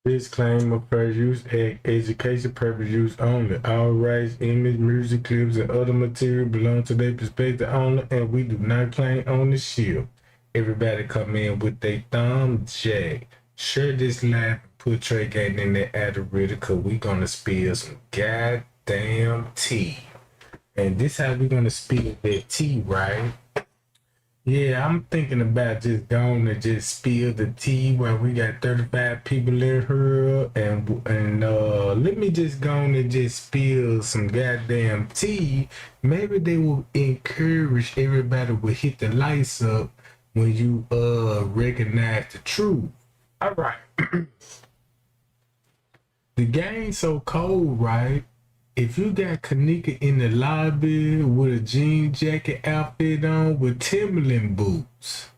Disclaimer, first use, education purpose use only. All rights, image, music clips, and other material belong to their perspective only, and we do not claim ownership. Everybody come in with their thumb jack. Share this live and put Trey Gang in the algorithm, cause we gonna spill some goddamn tea. And this how we gonna spill that tea, right? Yeah, I'm thinking about just going to just spill the tea while we got 35 people in here, and let me just go on and just spill some goddamn tea. Maybe they will encourage everybody to hit the lights up when you recognize the truth. All right. The game's so cold, right? If you got Kenneka in the lobby with a jean jacket outfit on with Timberland boots,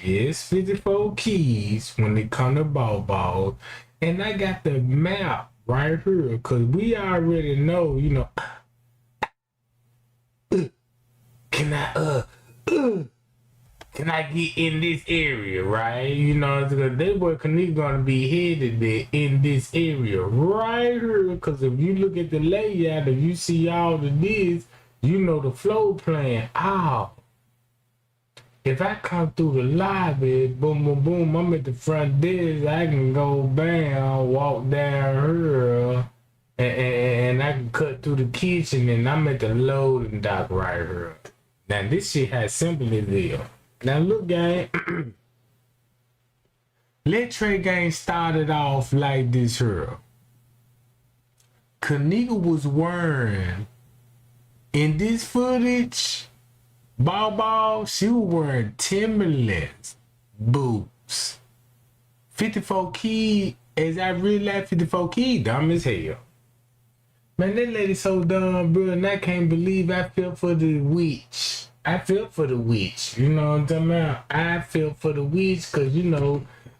yes, 54 keys when it come to ball. And I got the map right here because we already know, can I get in this area, right? Because they were Kenneka gonna be headed there in this area right here. Because if you look at the layout, if you see all of this, the flow plan. If I come through the lobby, boom, boom, boom, I'm at the front desk. I can go bam, walk down here, and I can cut through the kitchen, and I'm at the loading dock right here. Now this shit has simple as hell. Now look, gang. Let Trey Gang started off like this here. Kenneka was wearing, in this footage, ball, she was wearing Timberlands boots. 54 Key, as I realized, 54 Key dumb as hell. Man, that lady so dumb, bro, and I can't believe I fell for the witch. I feel for the witch, you know what I'm talking about? I feel for the witch because,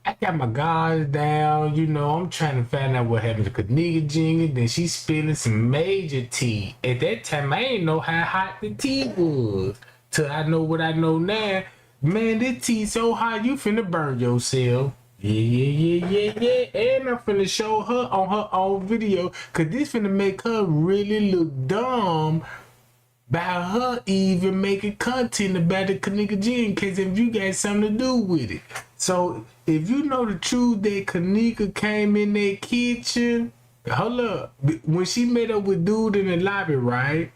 I got my guards down, I'm trying to find out what happened to Kenneka Jenkins. Then she's spilling some major tea. At that time, I ain't know how hot the tea was. Till I know what I know now. Man, this tea so hot, you finna burn yourself. Yeah. And I'm finna show her on her own video because this finna make her really look dumb by her even making content about the Kenneka Jenkins if you got something to do with it. So if you know the truth that Kenneka came in that kitchen, hold up, when she met up with dude in the lobby, right?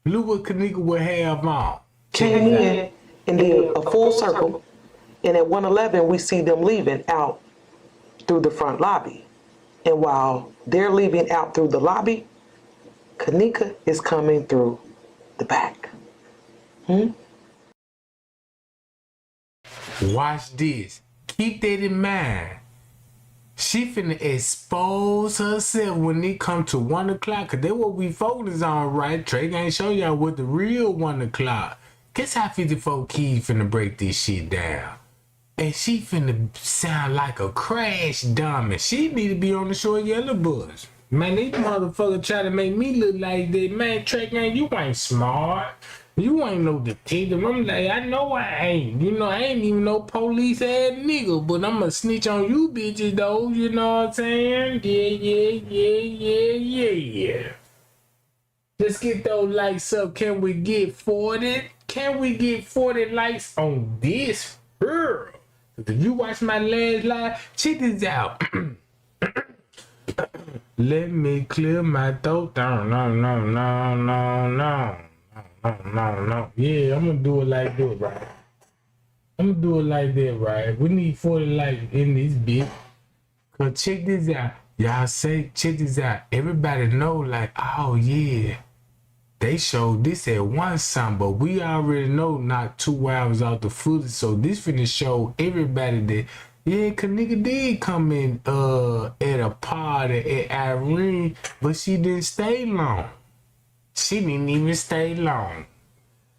Look what Kenneka would have on. Came in and did a full circle, and at 111 we see them leaving out through the front lobby. And while they're leaving out through the lobby, Kenneka is coming through the back. Watch this. Keep that in mind. She finna expose herself when it come to 1 o'clock. Cause that's what we focus on, right? Trey ain't show y'all what the real 1 o'clock. Guess how 54 Keys finna break this shit down. And she finna sound like a crash dummy. She need to be on the short yellow bus. Man, these motherfuckers try to make me look like that. Man, Trey Gang, you ain't smart. You ain't no detective. I'm like, I know I ain't. I ain't even no police ass nigga, but I'ma snitch on you bitches though. You know what I'm saying? Yeah. Let's get those likes up. Can we get 40? Can we get 40 likes on this? Girl. If you watch my last live, check this out. Let me clear my throat. No. Yeah, I'm gonna do it like that, right? We need 40 likes in this bit. Cause check this out. Y'all say, check this out. Everybody know, like, oh yeah, they showed this at one something, but we already know not 2 hours out the footage. So this finna show everybody that, yeah, Kenneka did come in at a party at Irene, but she didn't stay long. She didn't even stay long.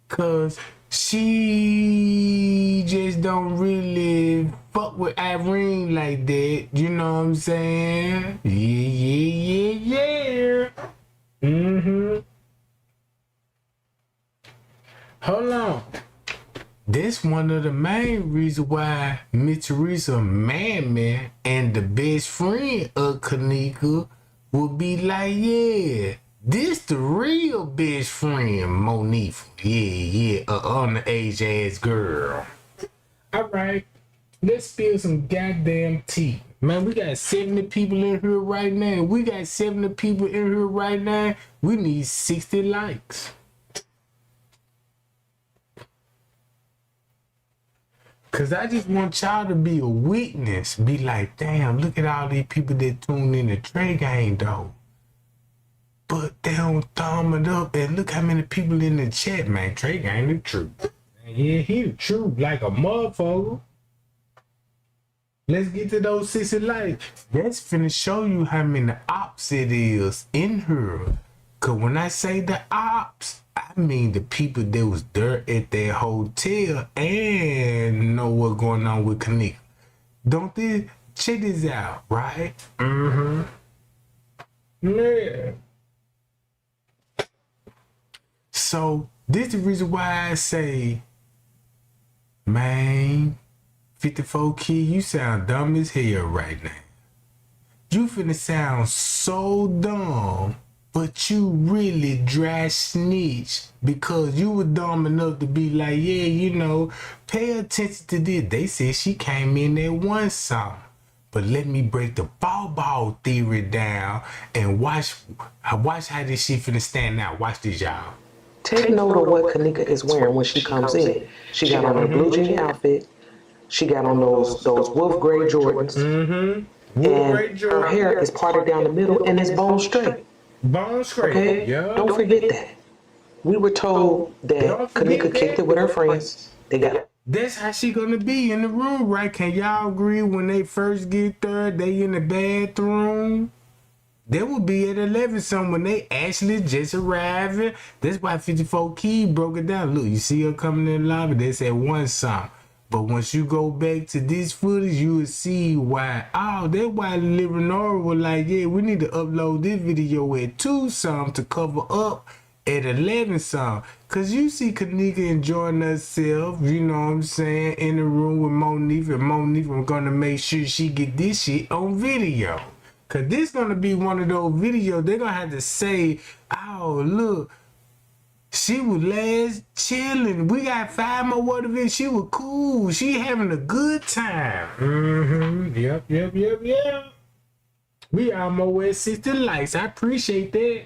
Cause she just don't really fuck with Irene like that. You know what I'm saying? Yeah. Hold on. this one of the main reasons why Miss Teresa Man and the best friend of Kenneka would be like, yeah, this the real best friend, Monique. Yeah, underage ass girl. All right, let's spill some goddamn tea. Man, we got 70 people in here right now. We got 70 people in here right now. We need 60 likes. Cause I just want y'all to be a witness. Be like, damn, look at all these people that tune in the Trey Gang though. But they don't thumb it up. And look how many people in the chat, man. Trey Gang the truth. Yeah, he the truth like a motherfucker. Let's get to those 60 likes. That's finna show you how many ops it is in here. Cause when I say the ops, I mean the people that was there at that hotel and know what's going on with Kenneka. Don't they? Check this out, right? Mm-hmm. Yeah. So this is the reason why I say, man, 54 kid, you sound dumb as hell right now. You finna sound so dumb, but you really dry snitch because you were dumb enough to be like, yeah, you know, pay attention to this. They said she came in at one song. But let me break the ball theory down and watch how this shit finna stand out. Watch this, y'all. Take note of what Kenneka is wearing when she comes in. She got on her blue jean outfit. She got on those wolf gray Jordans. Mm-hmm. And her hair is parted down the middle and it's bone straight. Bone straight. Okay? Yeah. Don't forget that. We were told that Kenneka kicked it with her friends. They got it. That's how she gonna be in the room, right? Can y'all agree when they first get there, they in the bathroom? They will be at 11 something when they actually just arriving. That's why 54 Key broke it down. Look, you see her coming in the lobby, they said one song. But once you go back to this footage, you will see why. Oh, that's why Leonora was like, yeah, we need to upload this video at 2 some to cover up at 11 some. Cause you see Kenneka enjoying herself, you know what I'm saying, in the room with Monique, and Monique was gonna make sure she get this shit on video. Cause this gonna be one of those videos they're gonna have to say, oh look, she was last chilling. We got 5 more water videos. She was cool. She having a good time. Mm-hmm. Yep. We almost at 60 likes. I appreciate that.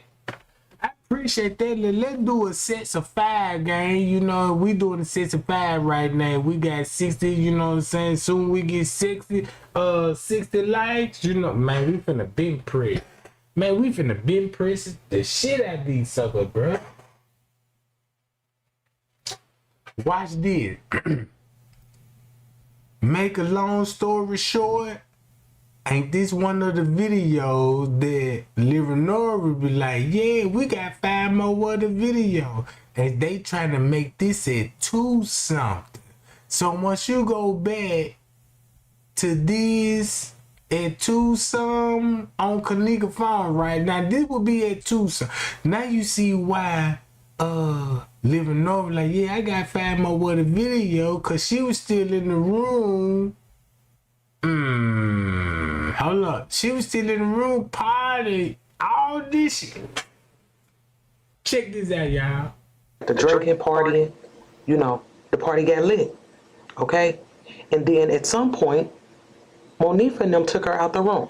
Let's do a sets of 5, gang. You know, we doing a sets of 5 right now. We got 60, you know what I'm saying? Soon we get 60 likes. You know, man, we finna bench press. Man, we finna bench press the shit out of these suckers, bro. Watch this. Make a long story short, ain't this one of the videos that Leonora would be like, yeah, we got 5 more other videos. And they trying to make this at 2 something. So once you go back to this at 2 some on Kenneka phone right now, this will be at 2 some. Now you see why Living over like, yeah, I got 5 more with a video because she was still in the room. Hold up. She was still in the room party. All this shit. Check this out, y'all. The drinking, partying, you know, the party got lit. Okay? And then at some point, Monifa and them took her out the room.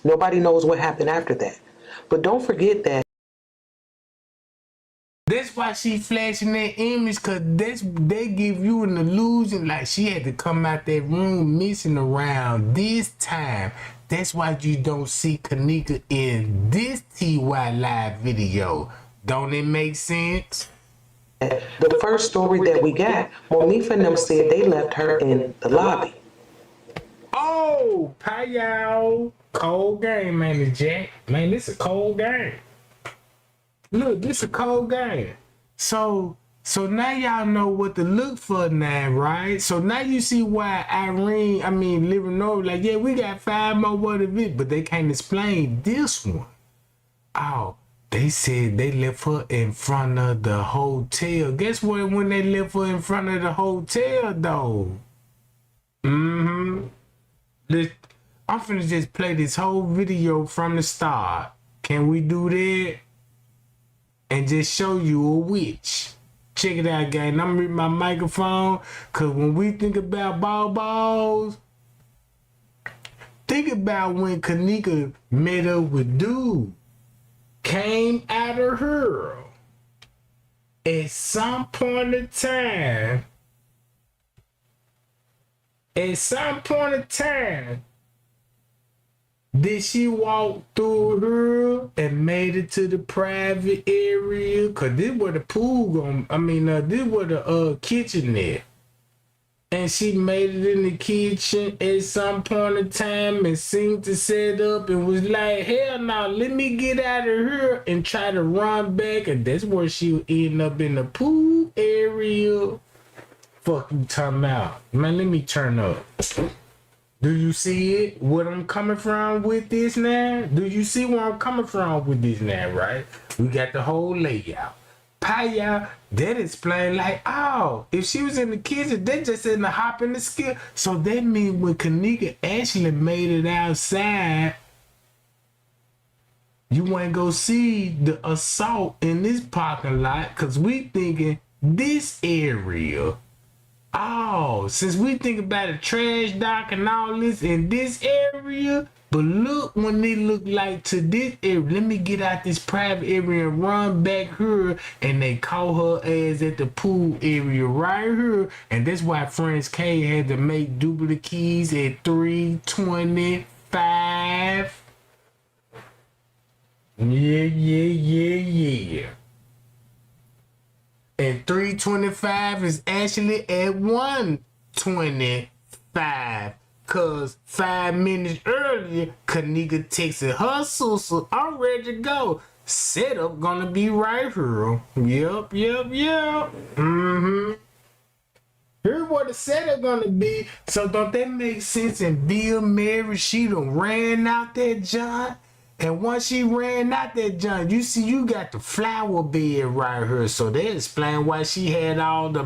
Nobody knows what happened after that. But don't forget that. That's why she flashing that image, cause they give you an illusion like she had to come out that room missing around this time. That's why you don't see Kenneka in this TY live video. Don't it make sense? The first story that we got, Monifa and them said they left her in the lobby. Oh, Payal. Cold game, man, Jack. Man, this a cold game. Look, this a cold game. So now y'all know what to look for now, right? So now you see why Living Over, like, yeah, we got 5 more what of it, but they can't explain this one. Oh, They said they left her in front of the hotel. Guess what? When they left her in front of the hotel, though. Mm-hmm. I'm finna just play this whole video from the start. Can we do that? And just show you a witch. Check it out, guys. I'm reading my microphone. Cause when we think about balls, think about when Kenneka met up with dude. Came out of her. At some point in time, did she walk through her and made it to the private area? Cause this where the pool this where the kitchen at. And she made it in the kitchen at some point in time and seemed to set up and was like, hell no, let me get out of here, and try to run back. And that's where she would end up in the pool area. Fuck you talking about? Man, let me turn up. Do you see it? What I'm coming from with this now? Do you see where I'm coming from with this now, right? We got the whole layout. Paya, that explain like, oh, if she was in the kitchen, they just in the hop in the skip. So that means when Kenneka actually made it outside, you ain't go see the assault in this parking lot, because we thinking this area. Oh, since we think about a trash dock and all this in this area, but look when they look like to this area. Let me get out this private area and run back here, and they caught her ass at the pool area right here. And that's why Friends K had to make duplicate keys at 325. Yeah. And 325 is actually at 125. Cause 5 minutes earlier, Kenneka texted her sister, I'm ready to go. Setup gonna be right here. Yep. Mm-hmm. Here's what the setup gonna be. So don't that make sense? And Bill Mary, she done ran out that joint. And once she ran out that joint, you see you got the flower bed right here. So that explain why she had all the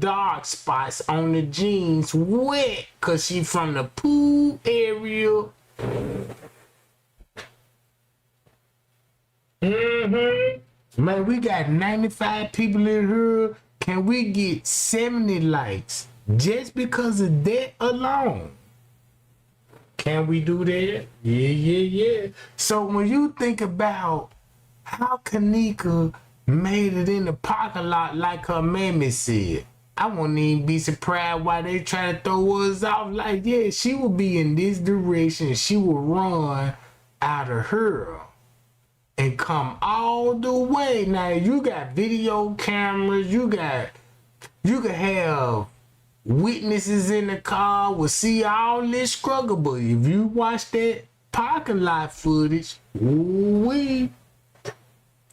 dark spots on the jeans wet, cause she from the pool area. Man, we got 95 people in here. Can we get 70 likes just because of that alone? Can we do that? Yeah. So when you think about how Kenneka made it in the parking lot like her mammy said, I won't even be surprised why they try to throw us off. Like, yeah, she will be in this direction. She will run out of her and come all the way. Now, you got video cameras. You can have witnesses in the car, will see all this struggle. But if you watch that parking lot footage,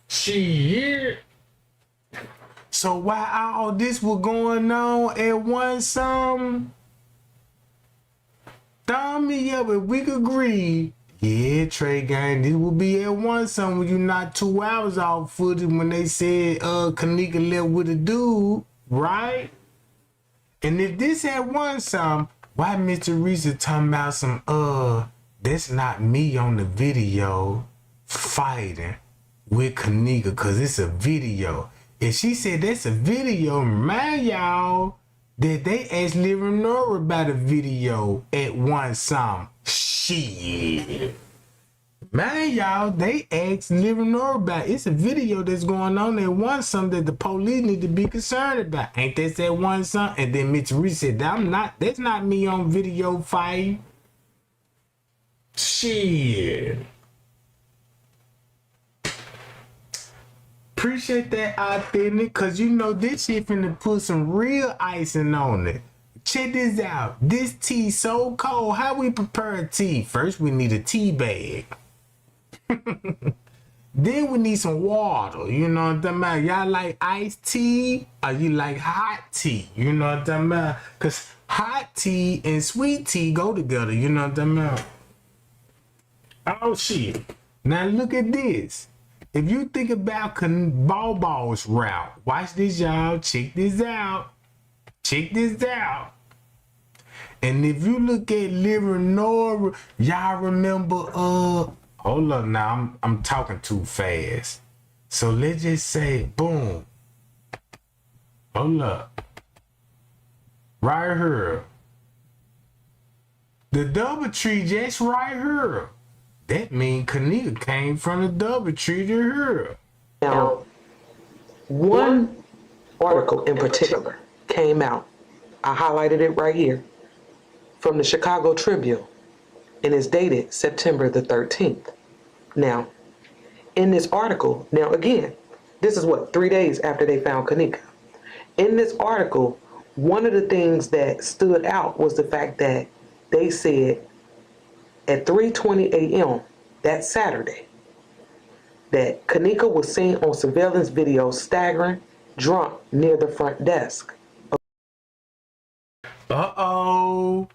shit. So while all this was going on at one some, thumb me up if we could agree. Yeah, Trey Gang, this will be at one some when you not 2 hours off footage when they said Kenneka left with a dude, right? And if this had won some, why Mr. Reese talking about some, that's not me on the video fighting with Kenneka, cause it's a video. If she said that's a video, remind y'all that they asked Lyra Nora about a video at one some. Shit. Man, y'all, they asked Lyra Nora about it's a video that's going on at one some that the police need to be concerned about. Ain't that one some? And then Mitch Reese said, that's not me on video fight. Shit. Appreciate that authentic, cause you know this shit finna put some real icing on it. Check this out. This tea so cold. How we prepare tea? First, we need a tea bag. Then we need some water. You know what I'm talking about? Y'all like iced tea or you like hot tea? You know what I'm talking about? Cause hot tea and sweet tea go together. You know what I'm talking about? Oh shit. Now look at this. If you think about Baw's route, watch this, y'all. Check this out. Check this out. And if you look at Leonora, y'all remember, hold up now, I'm talking too fast. So let's just say, boom. Hold up. Right here. The double tree just right here. That means Kenneka came from the double tree to here. Now, one article in particular came out. I highlighted it right here from the Chicago Tribune, and it's dated September the 13th. Now, in this article, now again, this is what, 3 days after they found Kenneka. In this article, one of the things that stood out was the fact that they said at 3:20 a.m. that Saturday that Kenneka was seen on surveillance video staggering drunk near the front desk. Uh-oh.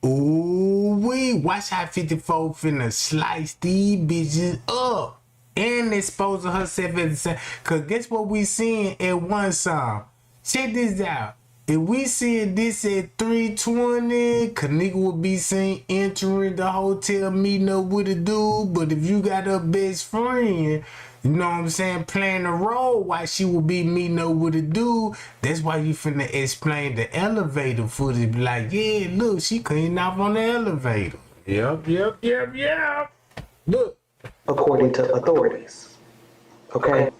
Ooh-wee. Watch how 54 finna slice these bitches up. And exposing herself at the same. Cause guess what we seeing at one song? Check this out. If we seeing this at 3:20, Kenneka will be seen entering the hotel, meeting up with a dude. But if you got her best friend, you know what I'm saying, playing a role while she will be meeting up with a dude, that's why you finna explain the elevator footage. Be like, yeah, look, she cleaned off on the elevator. Yep. Look. According to authorities. Okay?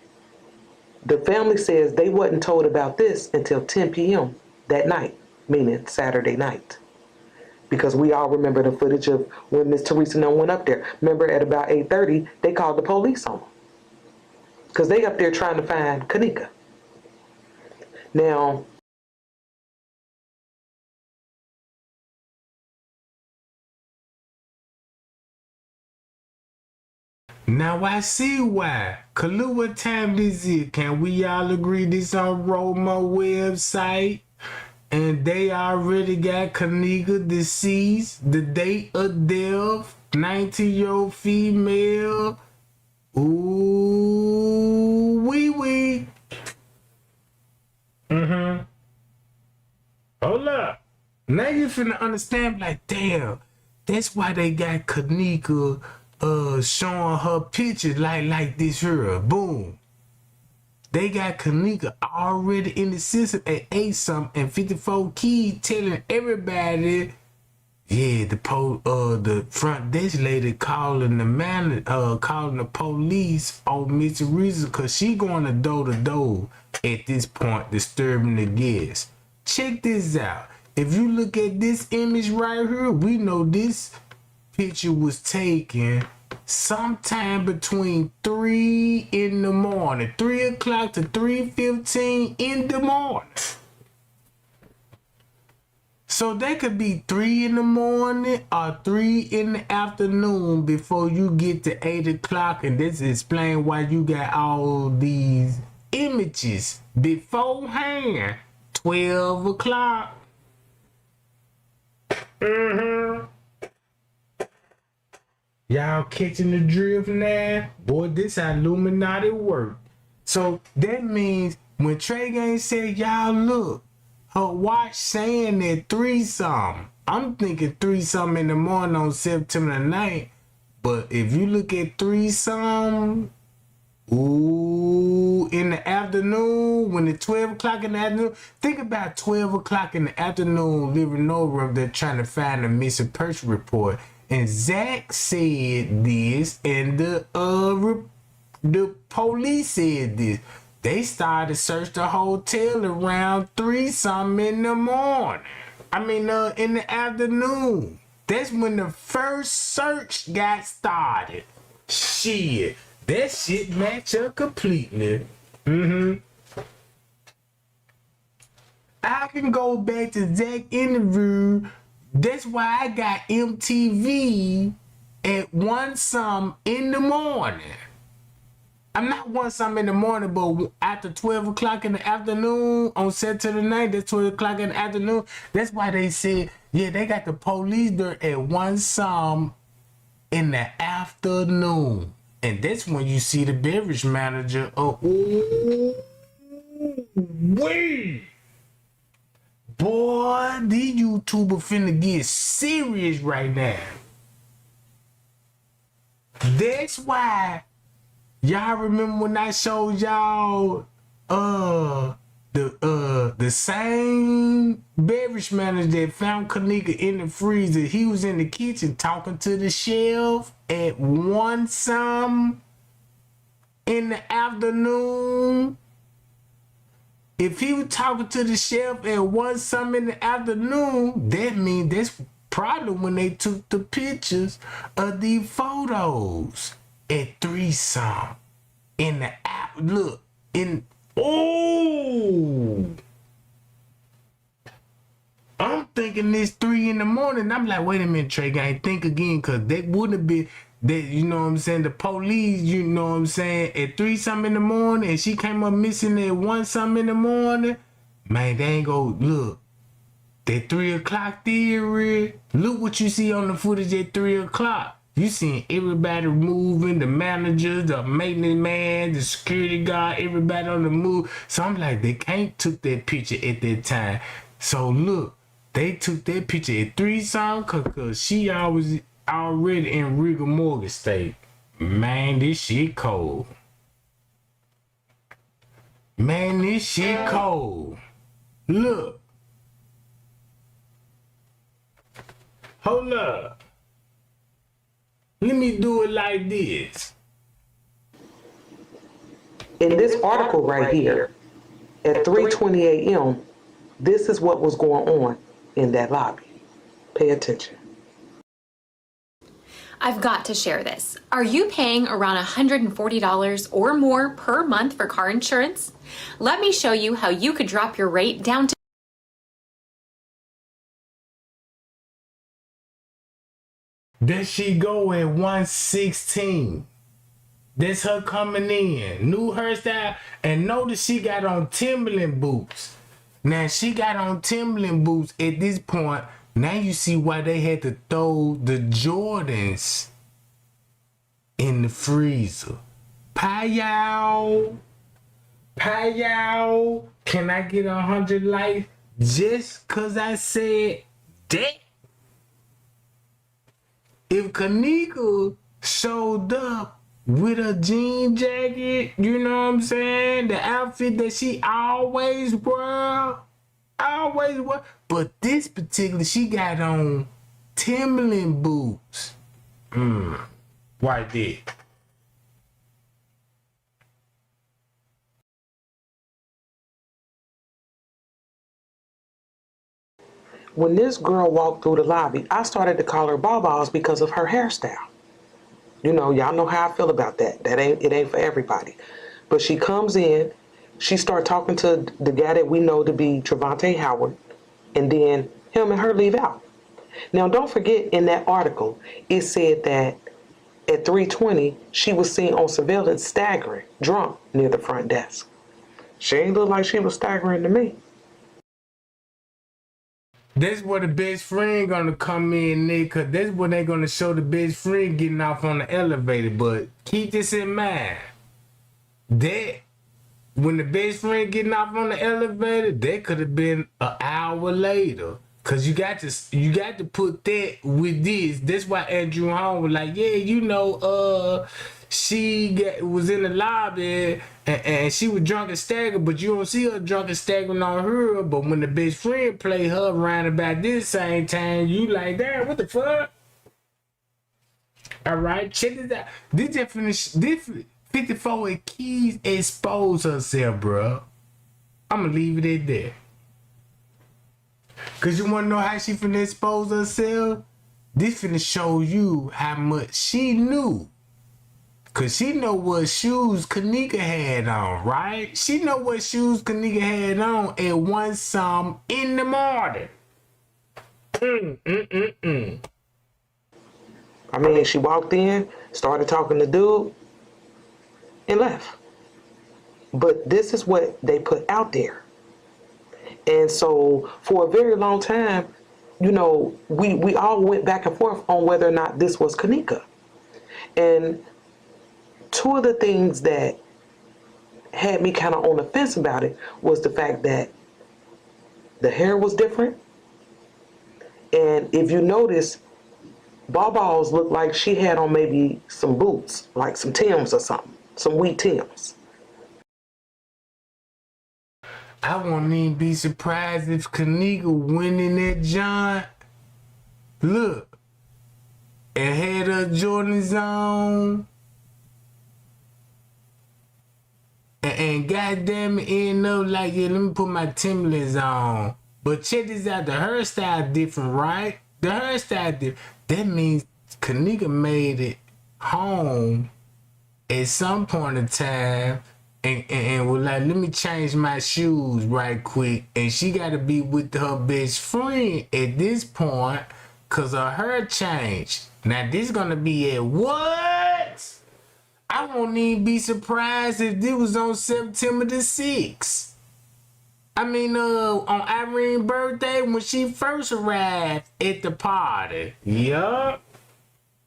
The family says they wasn't told about this until 10 p.m. that night, meaning Saturday night. Because we all remember the footage of when Miss Teresa Nunn went up there. Remember at about 8:30, they called the police on them. Because they up there trying to find Kenneka. Now, now I see why. Cause look what time this is. Can we all agree this on Roma website? And they already got Kenneka deceased. The date of death, 19-year-old female. Ooh, wee. Hold up. Now you finna understand, like, damn, that's why they got Kenneka showing her pictures like this here. Boom. They got Kenneka already in the system at 8 something and 54 keys telling everybody, yeah, the front desk lady calling the police on Miss Teresa because she going to door at this point, disturbing the guests. Check this out. If you look at this image right here, we know this picture was taken sometime between 3 in the morning, 3 o'clock to 3:15 in the morning. So that could be 3 in the morning or 3 in the afternoon before you get to 8 o'clock. And this explains why you got all these images beforehand. 12 o'clock. Y'all catching the drift now? Boy, this how Illuminati work. So that means when Trey Gang said, y'all look, her watch saying that 3 something. I'm thinking 3 something in the morning on September the 9th. But if you look at 3 something, ooh, in the afternoon, when it's 12 o'clock in the afternoon, think about 12 o'clock in the afternoon, living over, they're trying to find a missing person report. And Zach said this, and the police said this. They started to search the hotel around 3 something in the morning. In the afternoon. That's when the first search got started. Shit, that shit match up completely. I can go back to Zach interview. That's why I got MTV at 1 something in the morning. I'm not 1 something in the morning, but after 12 o'clock in the afternoon on Saturday night, that's 12 o'clock in the afternoon. That's why they said, yeah, they got the police there at 1 something in the afternoon. And that's when you see the beverage manager. Ooh, wee. Boy, these YouTubers finna get serious right now. That's why y'all remember when I showed y'all the same beverage manager that found Kenneka in the freezer. He was in the kitchen talking to the shelf at 1 some in the afternoon. If he was talking to the shelf at 1 some in the afternoon, that means that's probably when they took the pictures of these photos at 3 some in the app. Look, in I'm thinking it's 3 in the morning. I'm like, wait a minute, Trey, I think again, cause that wouldn't have been that, you know what I'm saying? The police, you know what I'm saying, at 3 something in the morning, and she came up missing at 1 something in the morning. Man, they ain't go look. That 3 o'clock theory. Look what you see on the footage at 3 o'clock. You seeing everybody moving, the manager, the maintenance man, the security guard, everybody on the move. So I'm like, they can't took that picture at that time. So look, they took that picture at 3 something because she was already in rigor mortis state. Man, this shit cold. Man, this shit cold. Look. Hold up. Let me do it like this. In this article right here, at 3:20 a.m., this is what was going on in that lobby. Pay attention. I've got to share this. Are you paying around $140 or more per month for car insurance? Let me show you how you could drop your rate down to There she go at 116. That's her coming in. New hairstyle. And notice she got on Timberland boots. Now she got on Timberland boots at this point. Now you see why they had to throw the Jordans in the freezer. Payal. Can I get 100 likes just cause I said that? If Kenneka showed up with a jean jacket, you know what I'm saying? The outfit that she always wear. But this particular, she got on Timberland boots. Why did? When this girl walked through the lobby, I started to call her Bawbaws because of her hairstyle. You know, y'all know how I feel about that. It ain't for everybody. But she comes in, she start talking to the guy that we know to be Trevante Howard, and then him and her leave out. Now, don't forget in that article, it said that at 3:20, she was seen on surveillance staggering, drunk, near the front desk. She ain't look like she was staggering to me. That's where the best friend gonna come in, nigga, cause that's where they gonna show the best friend getting off on the elevator. But keep this in mind. That when the best friend getting off on the elevator, that could have been an hour later. Cause you got to put that with this. That's why Andrew Hall was like, yeah, you know, was in the lobby and she was drunk and staggered, but you don't see her drunk and staggering on her. But when the best friend play her around about this same time, you like, damn, what the fuck? All right, check this out. This definition, this 54 Keys expose herself, bro. I'm gonna leave it at that. Cause you wanna know how she finna expose herself? This finna show you how much she knew. Cause she know what shoes Kenneka had on, right? She know what shoes Kenneka had on at 1 some in the morning. I mean, she walked in, started talking to dude, and left. But this is what they put out there. And so for a very long time, you know, we all went back and forth on whether or not this was Kenneka. And two of the things that had me kind of on the fence about it was the fact that the hair was different. And if you notice, Baw's looked like she had on maybe some boots, like some Timbs or something, some wheat Timbs. I won't even be surprised if Kenneka went in that John. Look, and had her Jordans on. And goddamn it, end up like, yeah, let me put my Timberlands on. But check this out, the hairstyle different, right? The hairstyle different. That means Kenneka made it home at some point in time and was like, let me change my shoes right quick. And she got to be with her best friend at this point because her hair changed. Now, this going to be at what? I won't even be surprised if this was on September the 6th. I mean, on Irene's birthday when she first arrived at the party. Yup.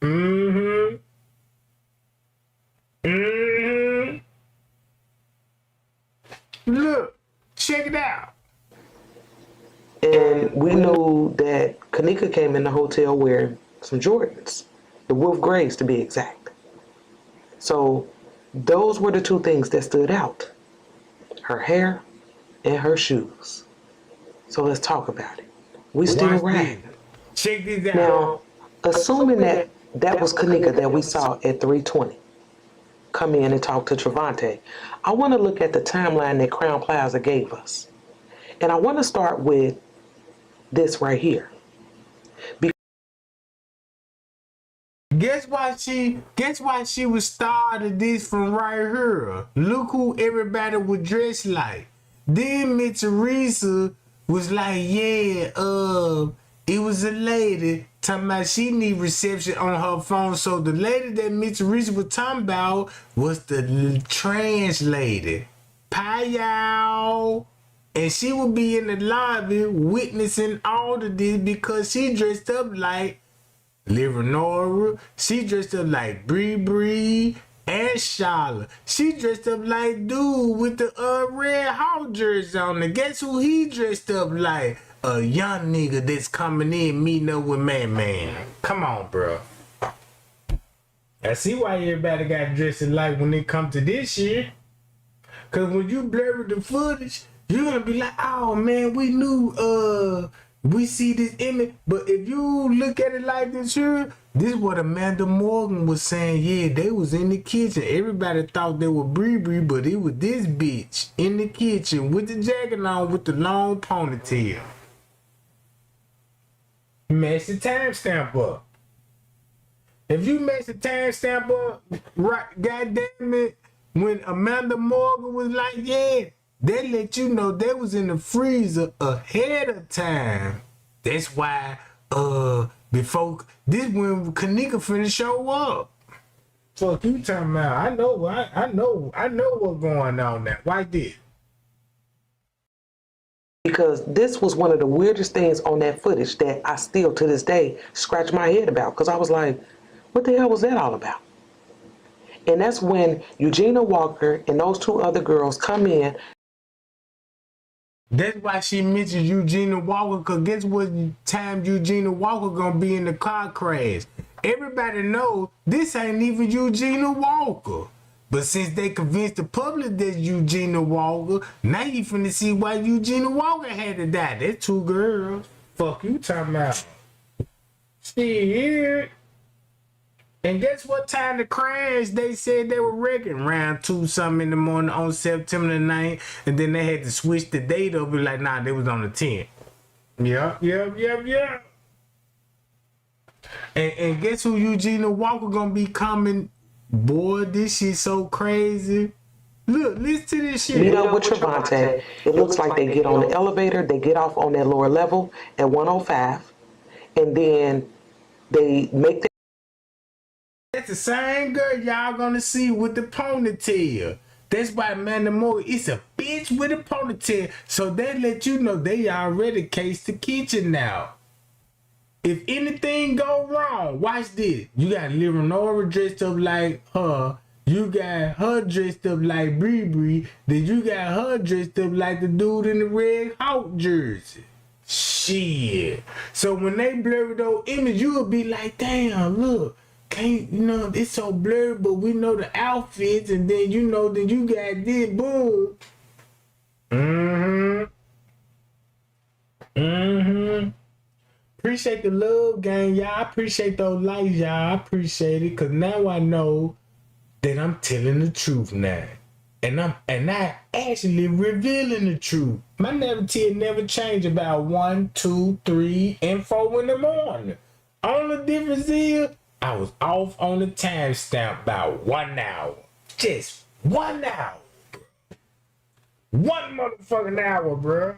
Mm-hmm. Mm-hmm. Look, check it out. And we know that Kenneka came in the hotel wearing some Jordans, the Wolf Grays to be exact. So those were the two things that stood out, her hair and her shoes. So let's talk about it. We still ride. Check this out. Now, assuming that that was Kenneka that we saw at 3:20 come in and talk to Trevante, I want to look at the timeline that Crown Plaza gave us. And I want to start with this right here. Guess why she was started this from right here. Look who everybody was dressed like. Then Miss Teresa was like, yeah, it was a lady talking about she need reception on her phone. So the lady that Miss Teresa was talking about was the trans lady. Pie y'all. And she would be in the lobby witnessing all of this because she dressed up like Leonora. She dressed up like Bree and Charlotte. She dressed up like dude with the red house jersey on. And guess who he dressed up like? A young nigga that's coming in meeting up with Man. Come on, bro. I see why everybody got dressed alike when they come to this shit. Cause when you blur the footage, you're gonna be like, oh man, we knew we see this image. But if you look at it like this here, this is what Amanda Morgan was saying. Yeah, they was in the kitchen. Everybody thought they were Bree, but it was this bitch in the kitchen with the jacket on with the long ponytail. Mess the timestamp up. If you mess the timestamp up, right, goddamn it, when Amanda Morgan was like, yeah, they let you know they was in the freezer ahead of time. That's why before this when Kenneka finna show up. Fuck you talking about? I know what's going on now. Why did? Because this was one of the weirdest things on that footage that I still to this day scratch my head about. Because I was like, what the hell was that all about? And that's when Eugenia Walker and those two other girls come in. That's why she mentioned Eugenia Walker, because guess what time Eugenia Walker gonna be in the car crash? Everybody knows this ain't even Eugenia Walker. But since they convinced the public that's Eugenia Walker, now you finna see why Eugenia Walker had to die. That's two girls. Fuck you talking about. Shit. And guess what time the crash they said they were wrecking? Around 2 something in the morning on September the 9th. And then they had to switch the date up. Like, nah, they was on the 10th. Yep. And guess who Eugenia Walker gonna be coming? Boy, this shit so crazy. Look, listen to this shit. Meet up with Trevante. It looks like they get on the elevator. They get off on that lower level at 105. And then they make the... That's the same girl y'all gonna see with the ponytail. That's why Amanda Moore is a bitch with a ponytail. So they let you know they already cased the kitchen now. If anything go wrong, watch this. You got Leonora dressed up like her. You got her dressed up like Bree Bree. Then you got her dressed up like the dude in the red Hawk jersey. Shit. So when they blur those images, you'll be like, damn, look. Can't, it's so blurred, but we know the outfits. And then, then you got this, boom. Appreciate the love, gang, y'all. I appreciate those likes, y'all. I appreciate it, because now I know that I'm telling the truth now. And I actually revealing the truth. My narrative never changed about 1, 2, 3, and 4 in the morning. Only difference is I was off on the timestamp about 1 hour. Just 1 hour, bro. 1 motherfucking hour, bro.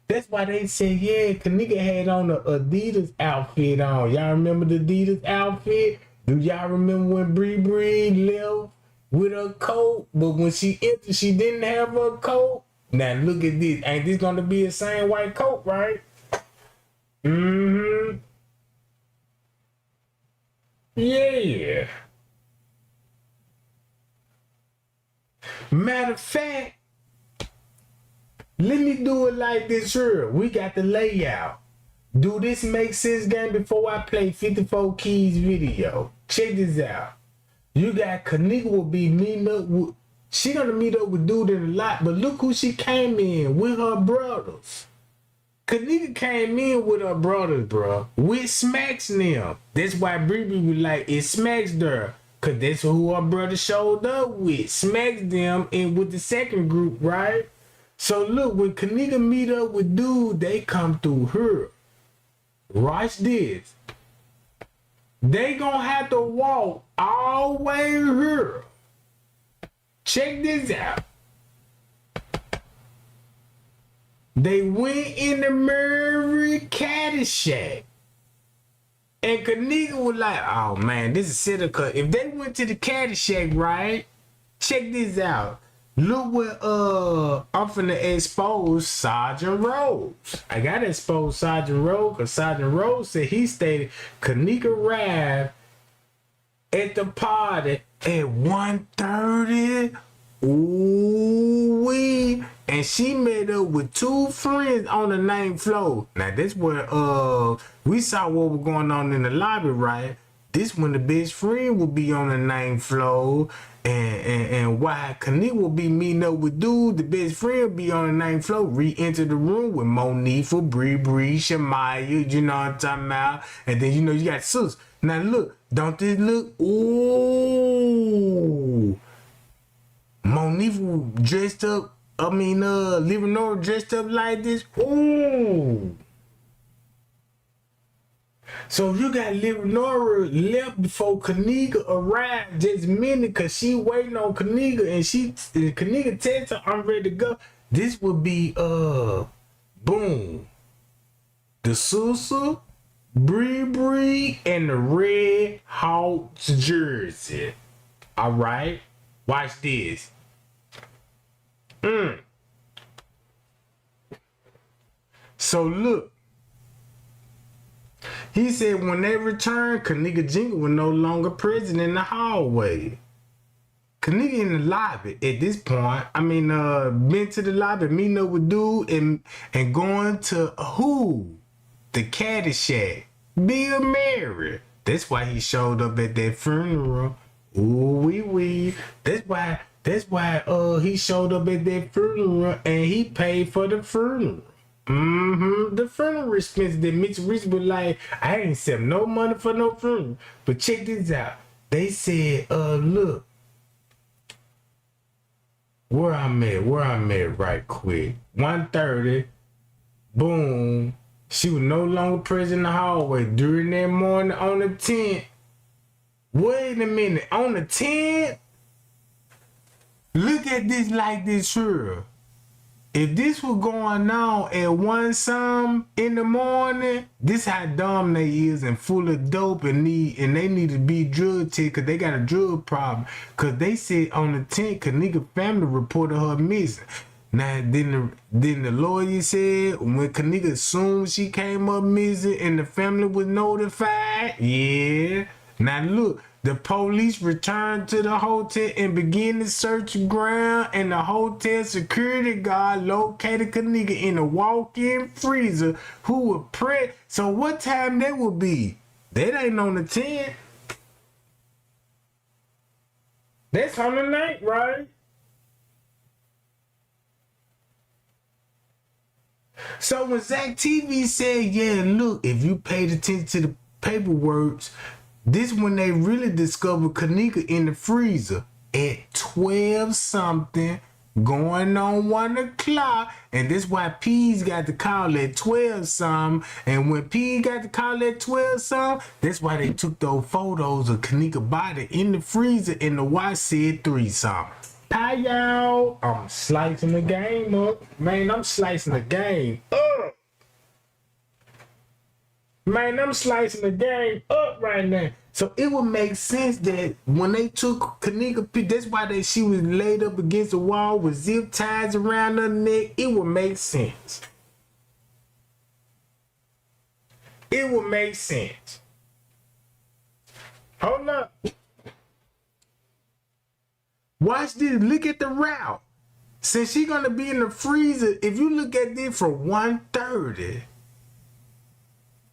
That's why they said, yeah, Kenneka had on the Adidas outfit on. Y'all remember the Adidas outfit? Do y'all remember when Bree Bree left with her coat? But when she entered, she didn't have her coat. Now look at this. Ain't this gonna be the same white coat, right? Yeah. Matter of fact, let me do it like this here. We got the layout. Do this make sense, game? Before I play 54 Keys video, check this out. You got Kenneka will be meeting up with. She gonna meet up with dude in a lot, but look who she came in with, her brothers. Kenneka came in with her brothers, bro. With Smacks them. That's why Bree was like, it Smacks there. Cause that's who her brother showed up with. Smacks them and with the second group, right? So look, when Kenneka meet up with dude, they come through her. Watch this. They gonna have to walk all the way here. Check this out. They went in the Murray Caddyshack. And Kenneka was like, oh man, this is Seneca. If they went to the Caddyshack, right? Check this out. Look what I'm finna expose Sergeant Rose. I gotta expose Sergeant Rose because Sergeant Rose said he stated Kenneka arrived at the party at 1:30. Ooh-wee. And she met up with 2 friends on the 9th floor. Now this where we saw what was going on in the lobby, right? This when the best friend will be on the 9th floor. And why Kenneka will be meeting up with dude, the best friend be on the 9th floor, re-enter the room with Monifa, Bree Bree, Shamaya, you know what I'm talking about? And then you got Sus. Now look, don't this look? Ooh. Monifa dressed up, Leonora dressed up like this. Ooh. So you got Leonora left before Kenneka arrived just a minute because she waiting on Kenneka and Kenneka tells her I'm ready to go. This would be boom. The Susa, Bree Bree, and the Red Hawks jersey. Alright? Watch this. So look. He said when they returned, Kenneka Jenkins was no longer present in the hallway. Kenneka in the lobby at this point. Been to the lobby, meeting up with dude and going to who? The Caddyshack. Bill Murray. That's why he showed up at that funeral. Ooh wee wee. That's why he showed up at that funeral and he paid for the funeral. The funeral expenses that Mitch Rich was like, I ain't accept no money for no funeral. But check this out. They said, look. Where I'm at right quick. 1:30. Boom. She was no longer present in the hallway during that morning on the 10th. Wait a minute. On the 10th? Look at this like this here. If this was going on at 1 some in the morning, this how dumb they is and full of dope and they need to be drug tested because they got a drug problem. Because they said on the 10th, Kenneka family reported her missing. Now, then the lawyer said when Kenneka assumed she came up missing and the family was notified. Yeah. Now look, the police returned to the hotel and began to search the ground, and the hotel security guard located Kenneka in a walk-in freezer who was pressed. So what time that would be? That ain't on the 10th. That's on the night, right? So when Zach TV said, yeah, look, if you paid attention to the paperwork, this when they really discovered Kenneka in the freezer at 12 something, going on 1 o'clock. And this why P's got the call at 12 something. And when P got the call at 12 something, that's why they took those photos of Kenneka body in the freezer and the watch said 3 something. Hi y'all, I'm slicing the game up. Man, I'm slicing the game up. Man, I'm slicing the game up right now. So it would make sense that when they took Kenneka, that's why she was laid up against the wall with zip ties around her neck. It would make sense. It would make sense. Hold up. Watch this. Look at the route. Since she's gonna be in the freezer, if you look at this from 1:30,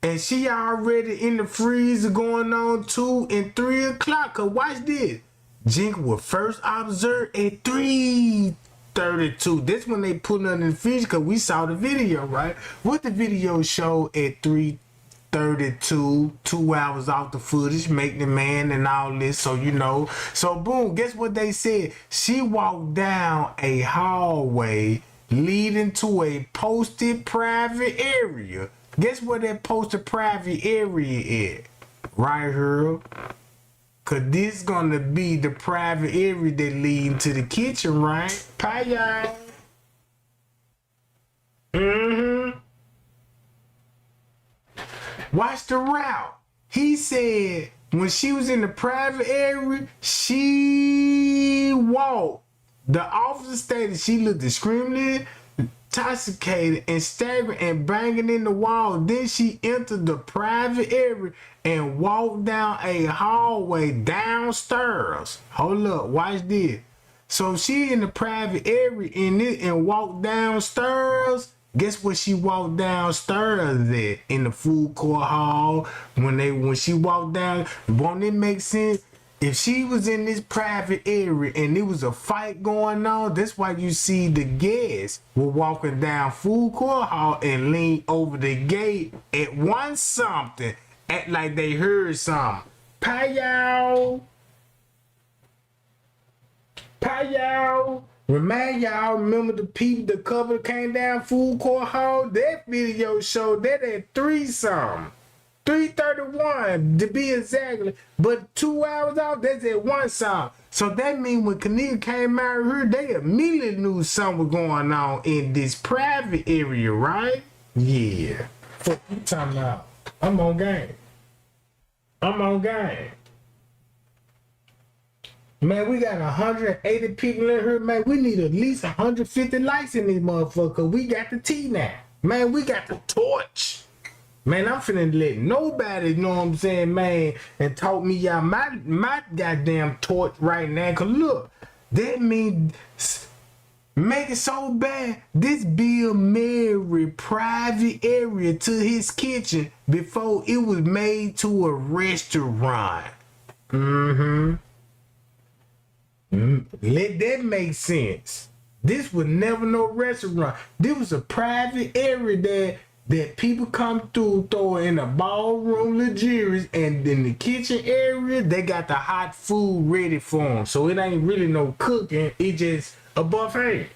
and she already in the freezer going on 2 and 3 o'clock. Cause watch this. Jenkins was first observed at 3:32. That's when they put her in the freezer, cause we saw the video, right? What the video showed at 3:32, 2 hours off the footage, make the man and all this, so you know. So boom, guess what they said? She walked down a hallway leading to a posted private area. Guess where that posted private area is? Right here. Cause this gonna be the private area that lead to the kitchen, right? Bye y'all. Watch the route. He said when she was in the private area, she walked. The officer stated she looked extremely intoxicated and staggering and banging in the wall. Then she entered the private area and walked down a hallway downstairs. Hold up, watch this. So she in the private area and walked downstairs. Guess what she walked downstairs at? In the food court hall. When she walked down, won't it make sense? If she was in this private area and there was a fight going on, that's why you see the guests were walking down food court hall and lean over the gate at 1 something, act like they heard something. Payao. Remind y'all, remember the people, the couple came down food court hall? That video showed that at 3 something. 3:31 to be exactly, but 2 hours off, that's at 1 something. So that means when Kenneka came out here, they immediately knew something was going on in this private area, right? Yeah. Fuck you talking about? I'm on game. Man, we got 180 people in here, man. We need at least 150 likes in this motherfucker. We got the tea now. Man, we got the torch. Man, I'm finna let nobody, you know what I'm saying, man, and talk me out my goddamn torch right now. Cause look, that means make it so bad. This Bill Murray private area to his kitchen before it was made to a restaurant. Let that make sense. This was never no restaurant. This was a private area that people come through, throw in a ballroom luxurious, and in the kitchen area, they got the hot food ready for them. So it ain't really no cooking, it just a buffet.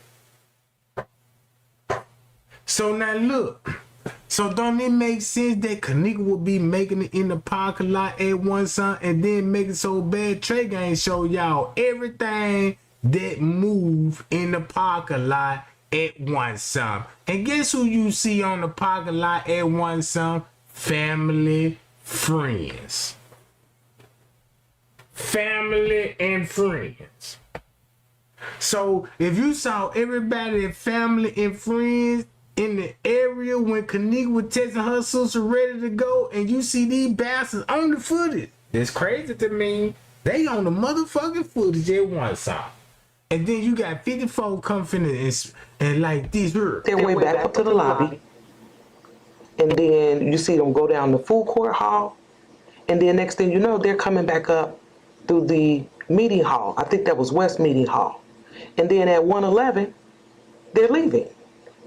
So now look, so don't it make sense that Kenneka will be making it in the parking lot at 1 something and then make it so bad? Trey Gang show y'all everything that move in the parking lot at 1 something. And guess who you see on the parking lot at 1 something? Family, friends. Family and friends. So if you saw everybody, family and friends in the area when Kenneka was texting her sister ready to go, and you see these bastards on the footage, it's crazy to me. They on the motherfucking footage at one side. And then you got 54 coming and like this here. Their way back up to the lobby. And then you see them go down the food court hall. And then next thing you know, they're coming back up through the meeting hall. I think that was West Meeting Hall. And then at 111, they're leaving.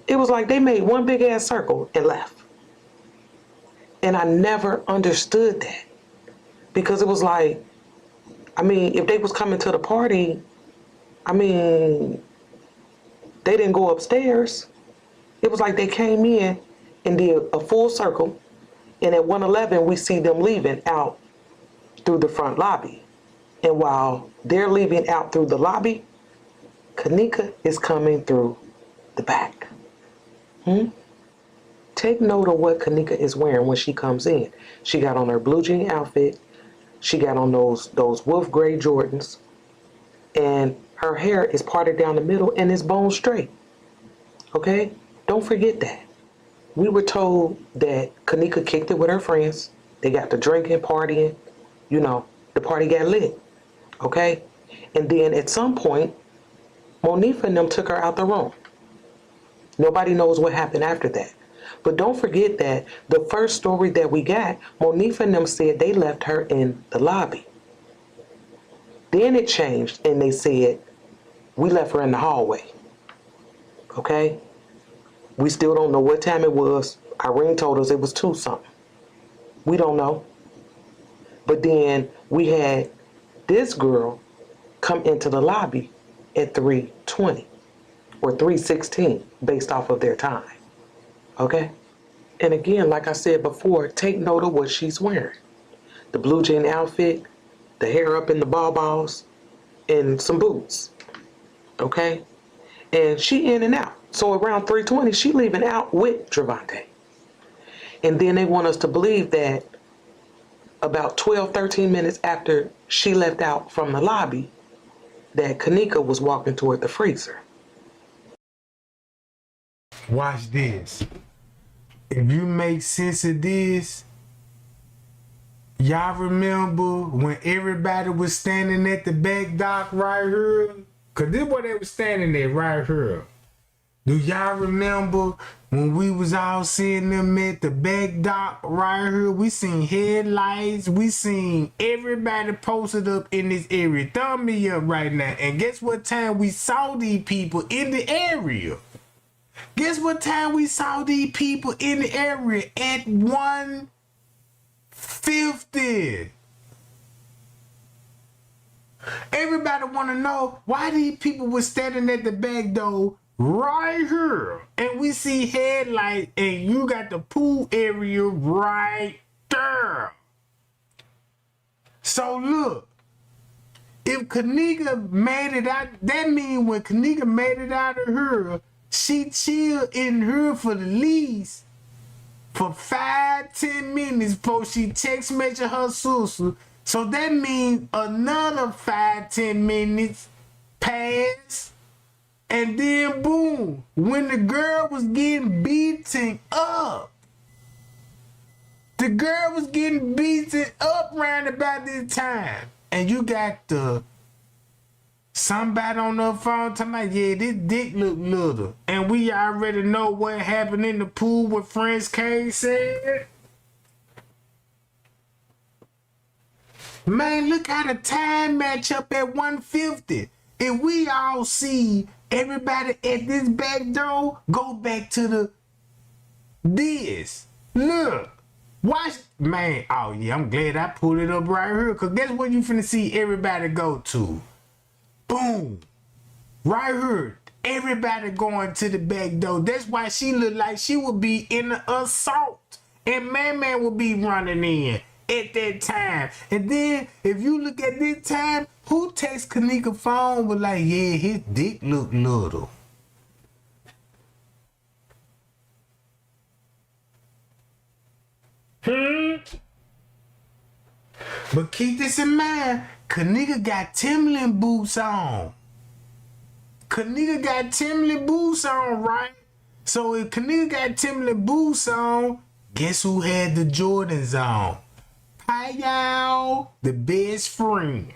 It was like they made one big ass circle and left. And I never understood that. Because it was like, I mean, if they was coming to the party, I mean, they didn't go upstairs. It was like they came in and did a full circle. And at 111, we see them leaving out through the front lobby. And while they're leaving out through the lobby, Kenneka is coming through the back. Take note of what Kenneka is wearing when she comes in. She got on her blue jean outfit. She got on those wolf gray Jordans. And her hair is parted down the middle and is bone straight. Okay? Don't forget that. We were told that Kenneka kicked it with her friends. They got to drinking, partying. You know, the party got lit. Okay? And then at some point, Monifa and them took her out the room. Nobody knows what happened after that. But don't forget that the first story that we got, Monifa and them said they left her in the lobby. Then it changed and they said, we left her in the hallway. Okay? We still don't know what time it was. Irene told us it was 2 something. We don't know. But then we had this girl come into the lobby at 3:20 or 3:16 based off of their time. Okay? And again, like I said before, take note of what she's wearing. The blue jean outfit, the hair up in the balls, and some boots. Okay? And she in and out. So around 3:20, she leaving out with Trevante. And then they want us to believe that about 12, 13 minutes after she left out from the lobby, that Kenneka was walking toward the freezer. Watch this. If you make sense of this, y'all remember when everybody was standing at the back dock right here? Cause this is where they was standing there right here. Do y'all remember when we was all seeing them at the back dock right here? We seen headlights. We seen everybody posted up in this area. Thumb me up right now. And guess what time we saw these people in the area? Guess what time we saw these people in the area? At 1:50. Everybody want to know why these people were standing at the back door right here. And we see headlights and you got the pool area right there. So look, if Kenneka made it out, that means when Kenneka made it out of her, she chilled in her for the least for 5-10 minutes before she text messaged her sister. So that means another 5-10 minutes passed. And then boom, when the girl was getting beaten up, the girl was getting beaten up round about this time. And you got somebody on the phone talking about, yeah, this dick look little. And we already know what happened in the pool with Friends K said. Man, look how the time match up at 1:50. If we all see everybody at this back door, go back to this. Look. Watch. Man, oh yeah, I'm glad I pulled it up right here. Because guess what you finna see everybody go to? Boom. Right here. Everybody going to the back door. That's why she looked like she would be in the assault. And Man would be running in at that time. And then, if you look at this time, who takes Kenneka's phone was like, yeah, his dick look little. But keep this in mind, Kenneka got Timberland boots on. Kenneka got Timberland boots on, right? So if Kenneka got Timberland boots on, guess who had the Jordans on? Hi y'all, the best friend.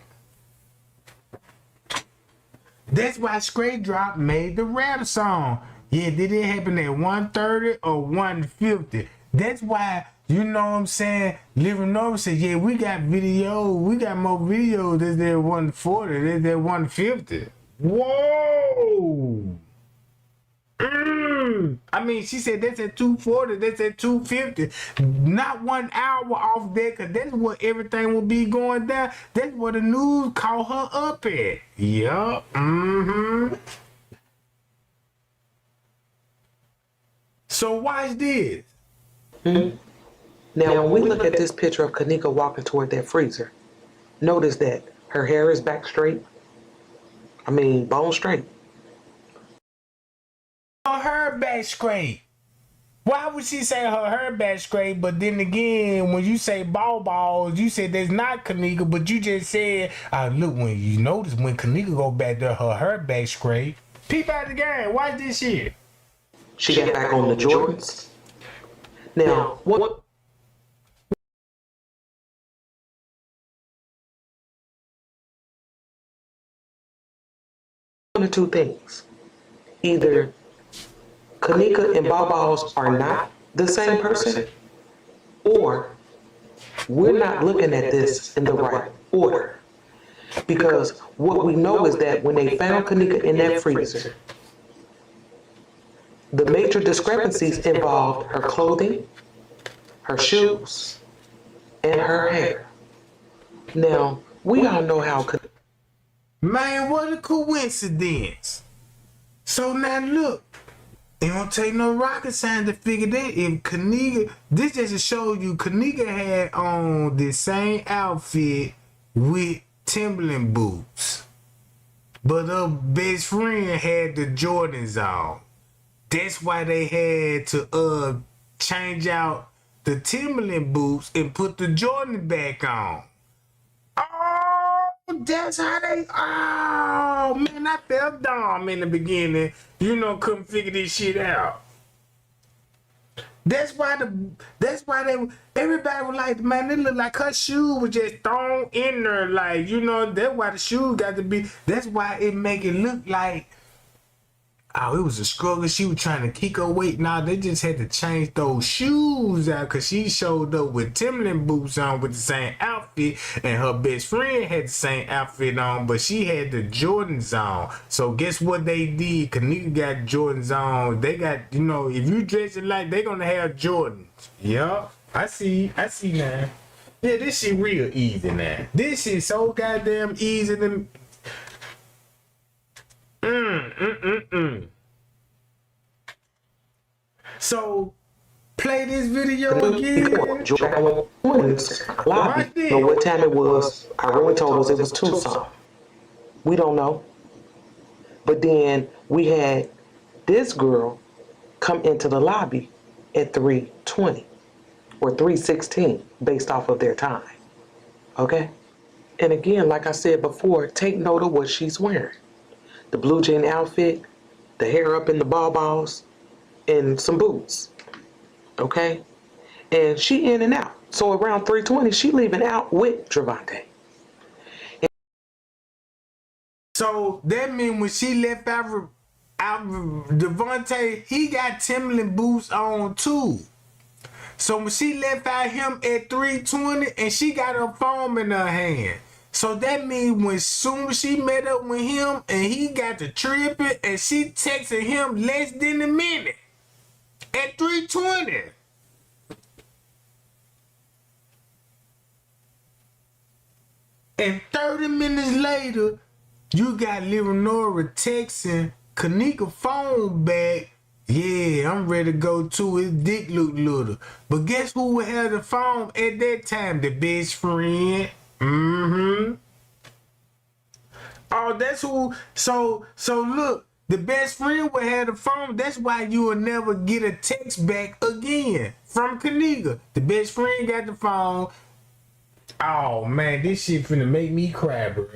That's why Straight Drop made the rap song. Yeah, did it happen at 130 or 150? That's why, you know what I'm saying, Living North said, yeah, we got more videos than that 140, than that 150. Whoa! I mean, she said that's at 240, that's at 250. Not 1 hour off that, because that's what everything will be going down. That's what the news called her up at. Yup. So watch this. Now, when we look at this picture of Kenneka walking toward that freezer, notice that her hair is back straight. I mean, bone straight. Her hair back straight. Why would she say her hair back straight? But then again, when you say balls, you said that's not Kenneka, but you just said, look, when you notice when Kenneka go back there, her hair back straight. Peep out the game. Watch this shit. She got back on the Jordans. Now, what? One of two things. Either Kenneka and balls are not the same person, or we're not looking at this in the right order. Because what we know is that when they found Kenneka in that freezer, the major discrepancies involved her clothing, her shoes, and her hair. Now, we all know how. Man, what a coincidence. So now look, it don't take no rocket science to figure that if Kenneka, this just to show you Kenneka had on the same outfit with Timberland boots. But her best friend had the Jordans on. That's why they had to change out the Timberland boots and put the Jordan back on. Oh, that's how they. Oh man, I felt dumb in the beginning. You know, couldn't figure this shit out. That's why everybody was like, man, it looked like her shoe was just thrown in there, like, you know, that's why the shoe got to be. That's why it make it look like. Oh, it was a struggle. She was trying to keep her weight. Now they just had to change those shoes out because she showed up with Timberland boots on with the same outfit, and her best friend had the same outfit on, but she had the Jordans on. So guess what they did? Kenneka got Jordans on. They got, you know, if you dress it like, they gonna have Jordans. Yeah, I see now. Yeah, this shit real easy now. This shit so goddamn easy to. So, play this video again. Lobby. But what time it was, Irene told us it was Tucson. We don't know. But then we had this girl come into the lobby at 3:20 or 3:16 based off of their time. Okay? And again, like I said before, take note of what she's wearing. The blue jean outfit, the hair up in the balls, and some boots. Okay? And she in and out. So around 3:20, she leaving out with Trevante. So that means when she left out Devontae, he got Timberland boots on too. So when she left out him at 3:20 and she got her phone in her hand. So that means when soon as she met up with him and he got to tripping and she texted him less than a minute at 3:20. And 30 minutes later, you got Leonora texting Kenneka phone back. Yeah, I'm ready to go too. His dick look little. But guess who had the phone at that time? The best friend. Oh, that's who. So look, the best friend would have the phone. That's why you will never get a text back again from Kenneka. The best friend got the phone. Oh man, this shit finna make me cry, bro.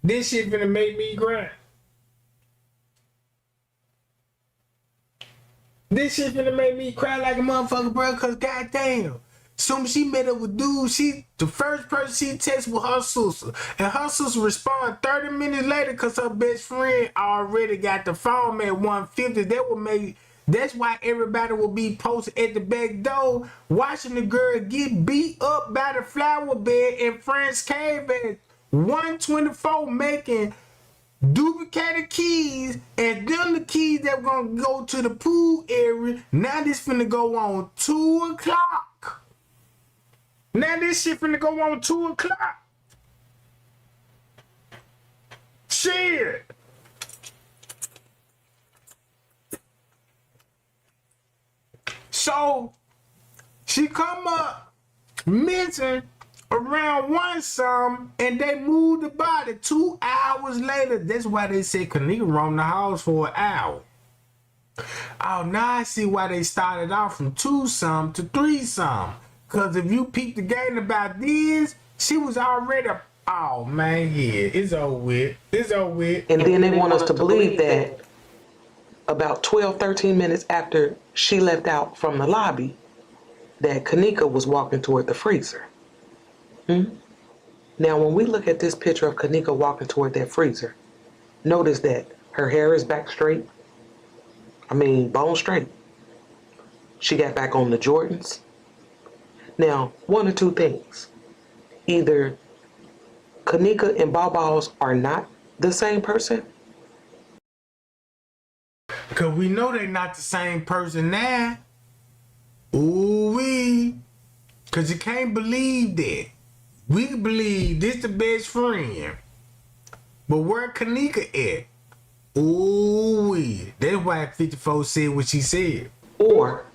This shit finna make me cry. This shit finna make me cry like a motherfucker, bro, cause goddamn. Soon as she met up with dude, the first person she texted was her sister. And her sister responded 30 minutes later cause her best friend already got the phone at 150. That's why everybody will be posted at the back door watching the girl get beat up by the flower bed in French Cave at 124 making duplicated keys, and then the keys that were gonna go to the pool area. Now this finna go on 2 o'clock. Now this shit finna go on 2 o'clock. Shit. So she come up missing around 1 something, and they moved the body 2 hours later. That's why they said Kenneka roamed the house for an hour. Oh, now I see why they started off from 2 something to 3 something. Cause if you peep the game about this, she was already. Oh man, yeah, it's over with. It's over with. And then they want us to believe that about 12, 13 minutes after she left out from the lobby, that Kenneka was walking toward the freezer. Now, when we look at this picture of Kenneka walking toward that freezer, notice that her hair is back straight. I mean, bone straight. She got back on the Jordans. Now, one or two things. Either Kenneka and Bawbaws are not the same person. Cause we know they not the same person now. Ooh-wee. Cause you can't believe that. We believe this the best friend. But where Kenneka at? Ooh-wee. That's why 54 said what she said. Or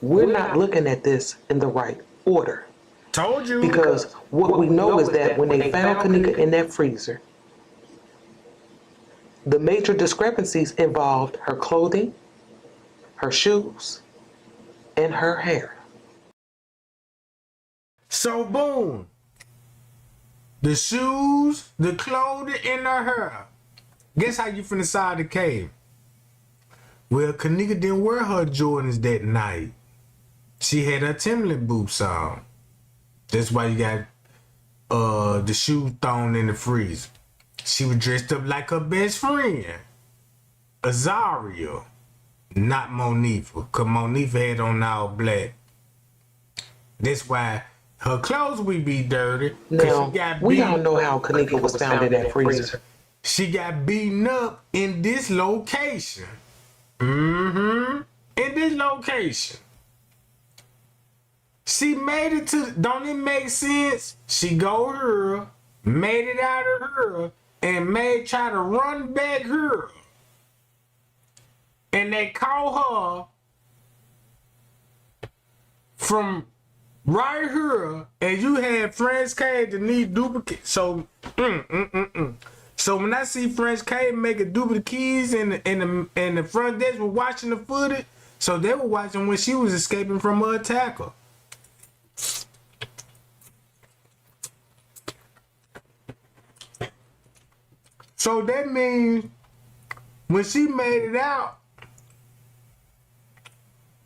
we're not looking at this in the right order. Told you. Because what we know is that when they found Kenneka in that freezer, the major discrepancies involved her clothing, her shoes, and her hair. So boom. The shoes, the clothing, and her hair. Guess how you finna side the cave? Well, Kenneka didn't wear her Jordans that night. She had her Timberland boots on. That's why you got the shoes thrown in the freezer. She was dressed up like her best friend, Azaria, not Monifa, cause Monifa had on all black. That's why her clothes would be dirty. Now, we all know how Kenneka was found in that freezer. She got beaten up in this location. In this location. She made it to, don't it make sense? She go here, made it out of her, and try to run back here. And they call her from right here, and you had French K to need duplicate. So, So when I see French K making duplicate keys in the front desk were watching the footage, so they were watching when she was escaping from her attacker. So that means when she made it out,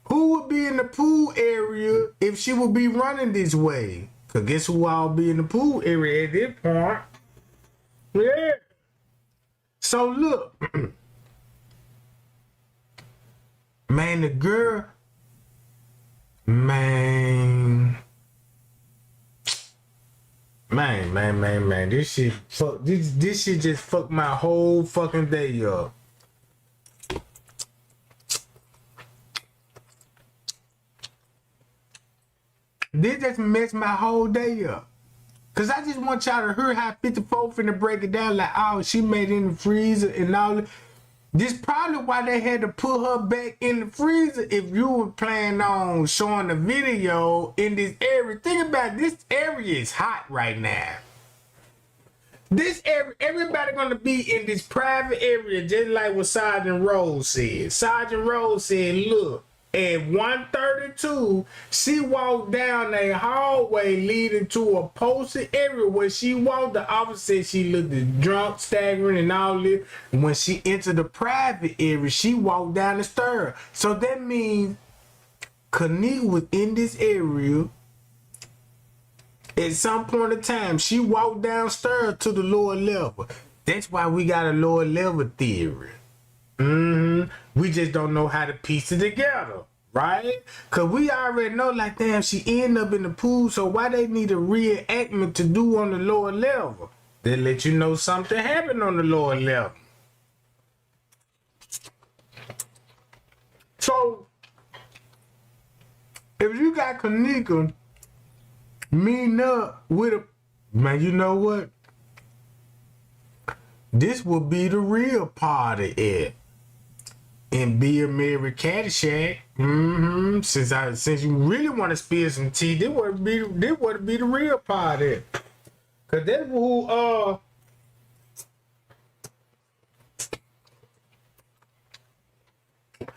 who would be in the pool area if she would be running this way? Cause guess who all be in the pool area at this point? Yeah. So look, man, the girl, man, this shit, this shit just fucked my whole fucking day up. This just messed my whole day up. Cause I just want y'all to hear how 54 finna break it down like, oh, she made it in the freezer and all that. This probably why they had to put her back in the freezer if you were planning on showing the video in this area. Think about it, this area is hot right now. This area, everybody gonna be in this private area just like what Sergeant Rose said. Sergeant Rose said, look, at 1:32, she walked down a hallway leading to a posted area where she walked. The officer said she looked drunk, staggering, and all this. When she entered the private area, she walked down the stairs. So that means Kenneka was in this area. At some point in time, she walked downstairs to the lower level. That's why we got a lower level theory. We just don't know how to piece it together, right? Because we already know, like, damn, she ended up in the pool, so why they need a reenactment to do on the lower level? They let you know something happened on the lower level. So, if you got Kenneka meeting up with a man, you know what? This will be the real party at and be a Mary Caddyshack. Since you really want to spill some tea, this would be the real party. Cause that's who hold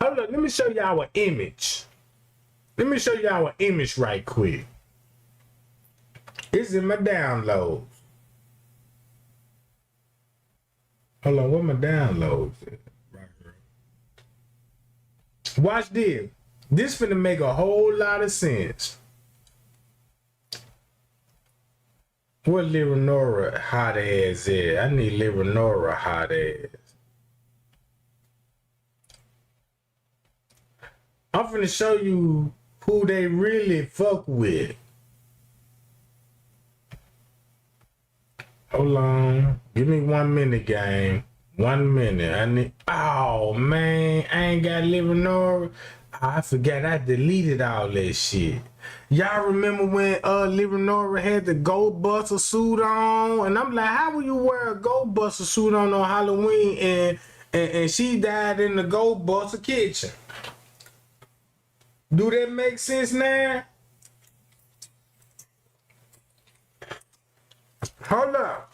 up, let me show y'all an image. Let me show y'all an image right quick. It's in my downloads. Hold on, what my downloads at? Right here. Watch this. This finna make a whole lot of sense. What Leonora hot ass is? I need Leonora hot ass. I'm finna show you who they really fuck with. Hold on. Give me 1 minute, gang. 1 minute. I need. Oh, man. I ain't got Leonora. I forgot I deleted all that shit. Y'all remember when Leonora had the Ghostbuster suit on? And I'm like, how would you wear a Ghostbuster suit on Halloween and she died in the Ghostbuster kitchen? Do that make sense now? Hold up.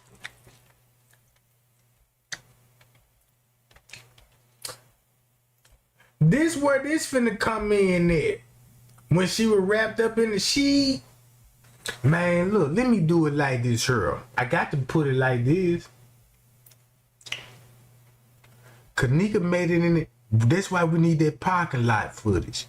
This where this finna come in at. When she was wrapped up in the sheet. Man, look, let me do it like this, here. I got to put it like this. Kenneka made it in it. That's why we need that parking lot footage.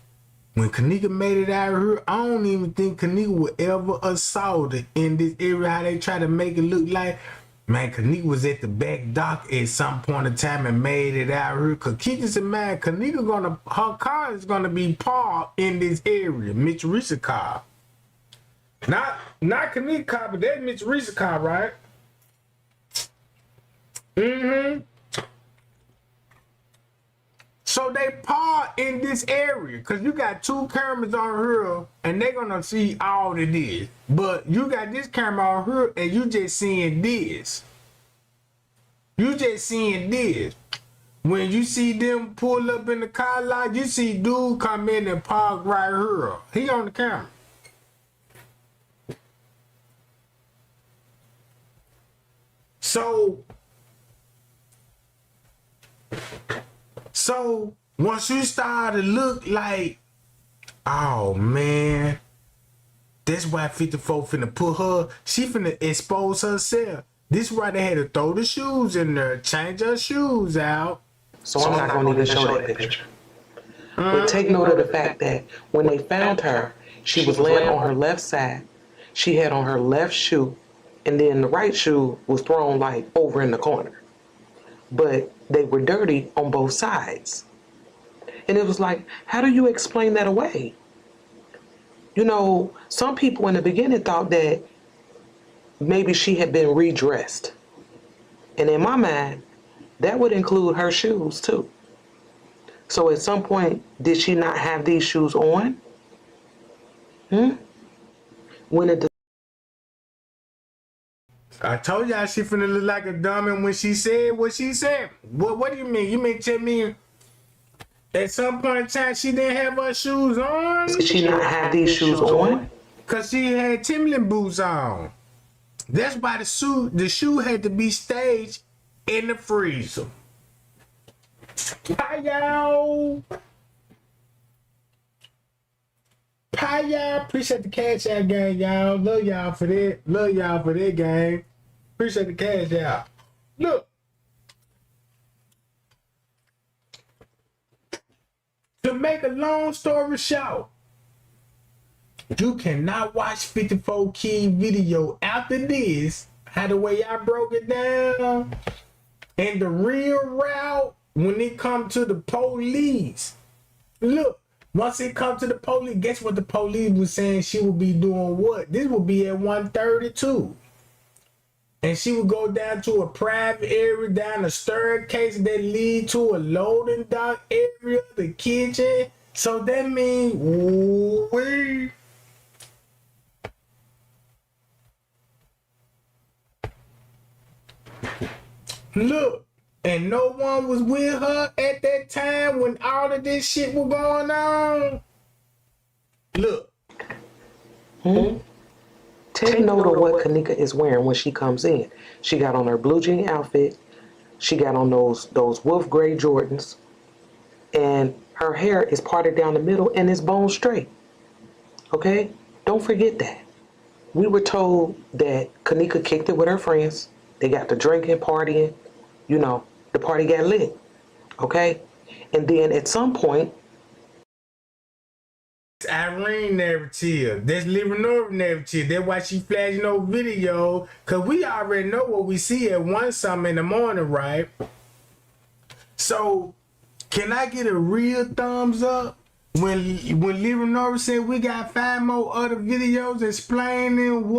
When Kenneka made it out of here, I don't even think Kenneka would ever assault it in this area. How they try to make it look like, man, Kenneka was at the back dock at some point in time and made it out of here. Cause keep this in mind, Kenneka her car is gonna be parked in this area. Mitch Reese's car, not Kenneka car, but that's Mitch Reese's car, right? So they park in this area because you got two cameras on here and they're gonna see all of this. But you got this camera on here and you just seeing this. You just seeing this. When you see them pull up in the car lot, you see dude come in and park right here. He on the camera. So once you start to look like, oh man, that's why 54 finna put her, she finna expose herself. This is why they had to throw the shoes in there, change her shoes out. So I'm not gonna even show that picture. But take note of the fact that when they found her, she was laying on her left side. She had on her left shoe, and then the right shoe was thrown like over in the corner. But they were dirty on both sides. And it was like, how do you explain that away? You know, some people in the beginning thought that maybe she had been redressed. And in my mind, that would include her shoes too. So at some point, did she not have these shoes on? When it I told y'all she finna look like a dummy when she said what she said. What do you mean? You mean tell me at some point in time she didn't have her shoes on? did she not have these shoes on? Cause she had Timberland boots on. That's why the shoe had to be staged in the freezer. Hi y'all. Pie, y'all. Appreciate the cash out, gang, y'all. Love y'all for that. Love y'all for that, gang. Appreciate the cash out. Look. To make a long story short, you cannot watch 54 Key video after this. How the way I broke it down. And the real route when it comes to the police. Look, once it comes to the police, guess what the police was saying she would be doing what? This would be at 132. And she would go down to a private area, down a staircase that lead to a loading dock area, the kitchen. So that means, we. Look, and no one was with her at that time when all of this shit was going on. Look. Take note of what Kenneka is wearing when she comes in. She got on her blue jean outfit. She got on those wolf gray Jordans. And her hair is parted down the middle and is bone straight. Okay? Don't forget that. We were told that Kenneka kicked it with her friends. They got to drinking, partying. You know, the party got lit. Okay? And then at some point, Irene narrative. That's Leonora narrative. That's why she flashing no video. Cause we already know what we see at 1 something in the morning, right? So can I get a real thumbs up when Leonora said we got 5 more other videos explaining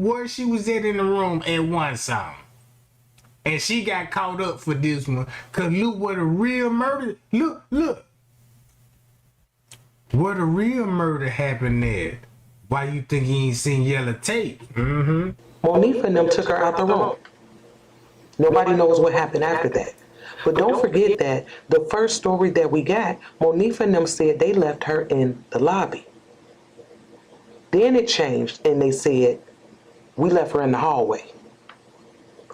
where she was at in the room at 1 something. And she got caught up for this one. Cause look what a real murder. Look. Where the real murder happened at? Why you think he ain't seen yellow tape? Monifa and them took her out the room. Nobody knows what happened after that. But don't forget that the first story that we got, Monifa and them said they left her in the lobby. Then it changed and they said, we left her in the hallway.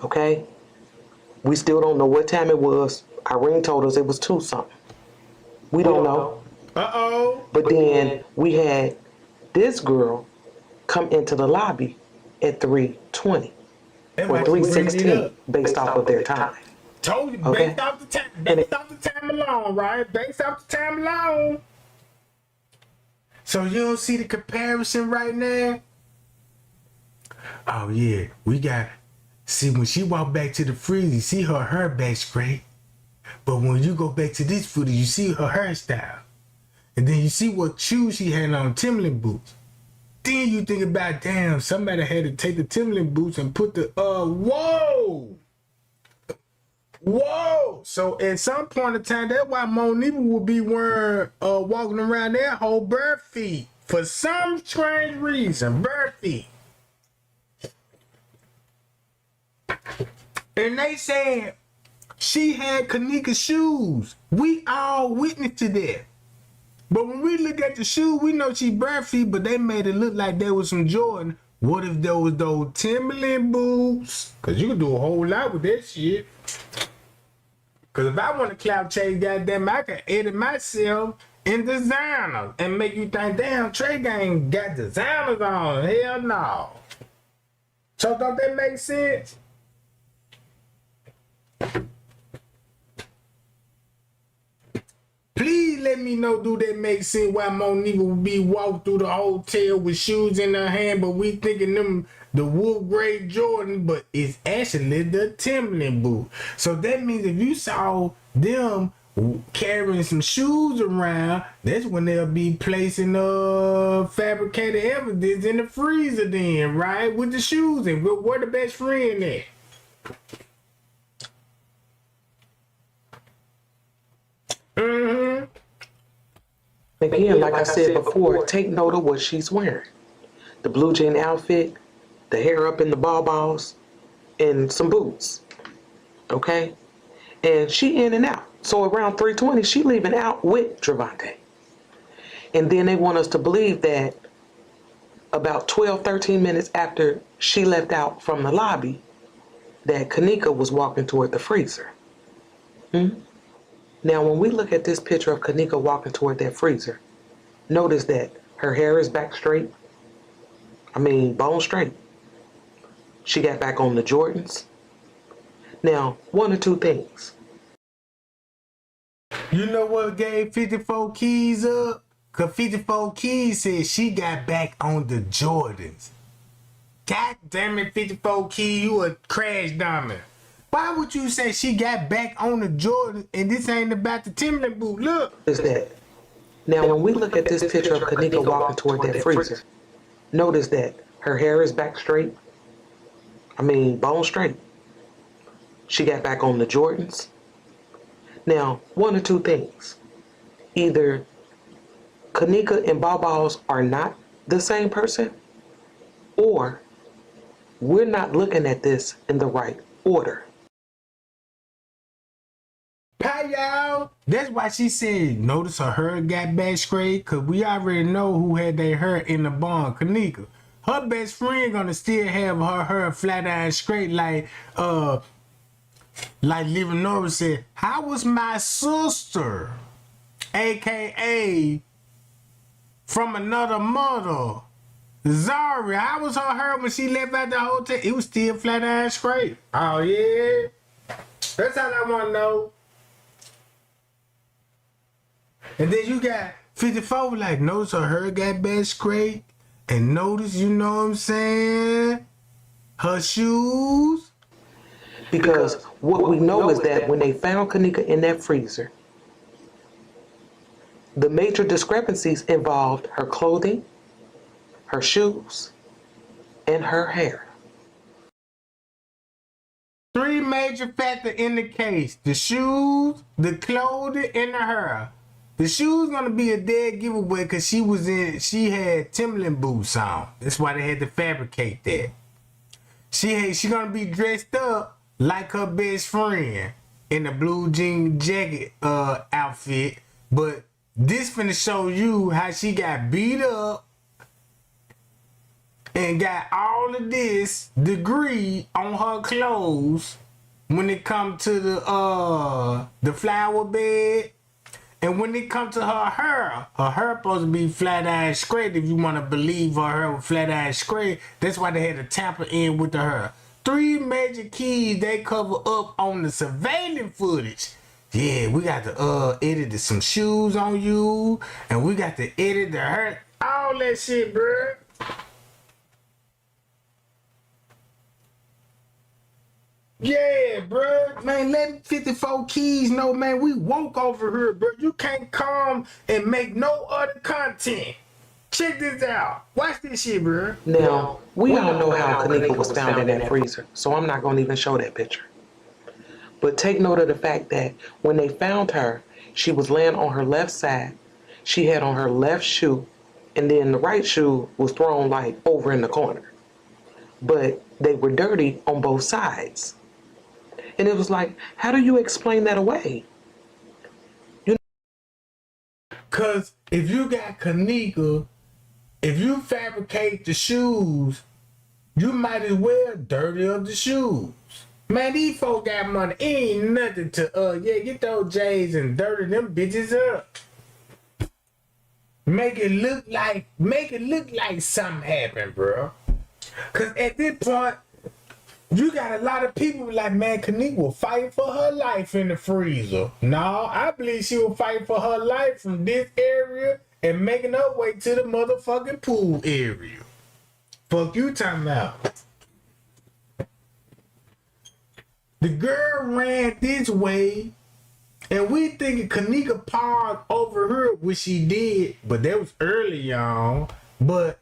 Okay? We still don't know what time it was. Irene told us it was 2 something. We don't know. Uh-oh. But then we had this girl come into the lobby at 3:20 or 3:16 based off of their time. Told you, Okay. based off the time alone, right? Based off the time alone. So you don't see the comparison right now? Oh yeah, we got, see when she walked back to the freezer, you see her hair back straight. But when you go back to this footage, you see her hairstyle. And then you see what shoes she had on, Timberland boots. Then you think about, damn, somebody had to take the Timberland boots and put the, whoa! So at some point in time, that's why Monifa will be wearing, walking around that whole bare feet. For some strange reason, bare feet. And they said she had Kenneka's shoes. We all witnessed to that. But when we look at the shoe, we know she bare feet, but they made it look like there was some Jordan. What if there was those Timberland boots? Because you can do a whole lot with that shit. Because if I want to clout chase, goddamn, I can edit myself in designers and make you think, damn, Trey Gang got designers on. Hell no. So don't that make sense? Please let me know, do that make sense why Monifa would be walking through the hotel with shoes in her hand, but we thinking them the wolf gray Jordan, but it's actually the Timberland boot. So that means if you saw them carrying some shoes around, that's when they'll be placing fabricated evidence in the freezer then, right? With the shoes and where the best friend at? Again, like I said before, take note of what she's wearing. The blue jean outfit, the hair up in the balls, and some boots. Okay? And she in and out. So around 3:20, she leaving out with Trevante. And then they want us to believe that about 12, 13 minutes after she left out from the lobby, that Kenneka was walking toward the freezer. Now, when we look at this picture of Kenneka walking toward that freezer, notice that Her hair is back straight. I mean, bone straight. She got back on the Jordans. Now, one or two things. You know what gave 54 Keys up? Cause 54 Keys said she got back on the Jordans. God damn it, 54 Keys, you a crash dummy. Why would you say she got back on the Jordans and this ain't about the Timberland boot? Look. Is that now when we look at this picture of Kenneka walking toward that freezer, notice that her hair is back straight. I mean, bone straight. She got back on the Jordans. Now, one or two things. Either Kenneka and Bawbaws are not the same person, or we're not looking at this in the right order. Pay y'all. That's why she said, notice her hair got back straight, cause we already know who had their hair in the barn, Kenneka. Her best friend gonna still have her hair flat iron straight like Living Nora said, how was my sister? AKA from another mother. Zari, how was her hair when she left out the hotel? It was still flat iron straight. Oh yeah. That's all I wanna know. And then you got 54 like, notice her hair got back straight. And notice, you know what I'm saying? Her shoes. Because what we know is that when they found Kenneka in that freezer, the major discrepancies involved her clothing, her shoes, and her hair. 3 major factors in the case: the shoes, the clothing, and the hair. The shoes gonna be a dead giveaway because she had Timberland boots on. That's why they had to fabricate that. She gonna be dressed up like her best friend in the blue jean jacket outfit, but this finna show you how she got beat up and got all of this degree on her clothes when it come to the flower bed. And when it comes to her hair supposed to be flat iron straight. If you want to believe her hair was flat iron straight, that's why they had to tamper in with the hair. 3 major keys they cover up on the surveillance footage. Yeah, we got to edit some shoes on you, and we got to edit the hair, all that shit, bruh. Yeah, bruh. Man, let 54 Keys know, man, we woke over here, bro. You can't come and make no other content. Check this out. Watch this shit, bruh. Now, we all know how Kenneka was found in that freezer, so I'm not going to even show that picture. But take note of the fact that when they found her, she was laying on her left side. She had on her left shoe, and then the right shoe was thrown like over in the corner. But they were dirty on both sides. And it was like, how do you explain that away? Cause if you got Kenneka, if you fabricate the shoes, you might as well dirty up the shoes. Man, these folk got money. It ain't nothing to get those J's and dirty them bitches up. Make it look like something happened, bro. Cause at this point, you got a lot of people like, man, Kenneka will fight for her life in the freezer. No, I believe she will fight for her life from this area and making her way to the motherfucking pool area. Fuck you talking about. The girl ran this way, and we thinking Kenneka parked over here, which she did, but that was early, y'all. But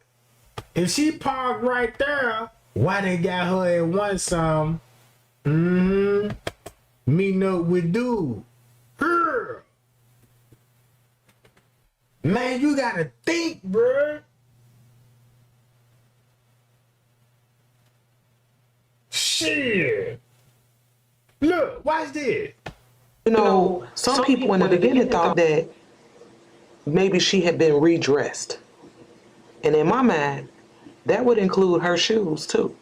if she parked right there, why they got her at one some? Meeting up with dude. Her. Man, you gotta think, bruh. Shit. Look, watch this. You know, some people in the beginning thought that maybe she had been redressed. And in my mind, that would include her shoes too.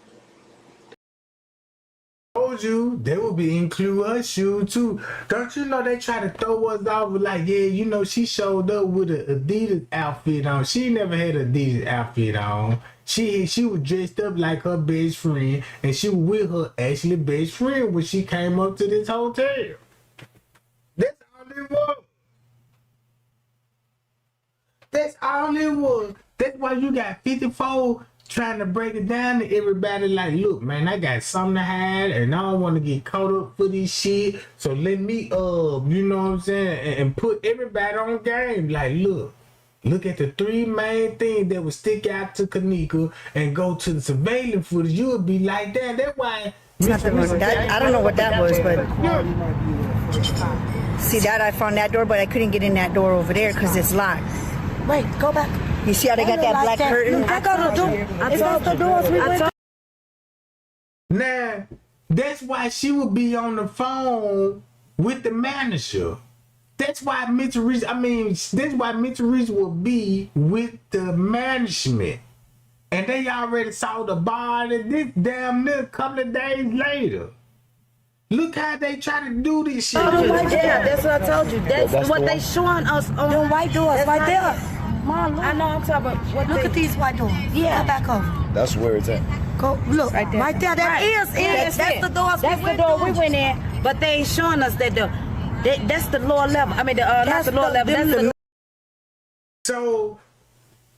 Oh told you they would be include her shoe too. Don't you know they try to throw us off with like, yeah, you know, she showed up with an Adidas outfit on. She never had an Adidas outfit on. She was dressed up like her best friend, and she was with her actually best friend when she came up to this hotel. That's all it was. That's all it was. That's why you got 54 trying to break it down to everybody like, look, man, I got something to hide and I don't want to get caught up for this shit. So let me, you know what I'm saying, and put everybody on game. Like, look at the 3 main things that would stick out to Kenneka and go to the surveillance footage. You would be like that. That's why. I don't know what that was, but see that I found that door, but I couldn't get in that door over there because it's locked. Wait, go back. You see how they got that black curtain? I got the door. Is that the doors we went? Now, that's why she would be on the phone with the manager. That's why Mitchell Reese, that's why Mitchell Reese will be with the management. And they already saw the body this damn near a couple of days later. Look how they try to do this shit. Yeah, that's what I told you. That's what they showing us on the white doors right there. Mom, look. I know I'm talking about what Look at these white doors. Yeah. Go back over. That's where it's at. Go look right there. That is it. That's the doors. That's the door we went in, but they ain't showing us that that's the lower level. I mean, not the lower level. That's the. So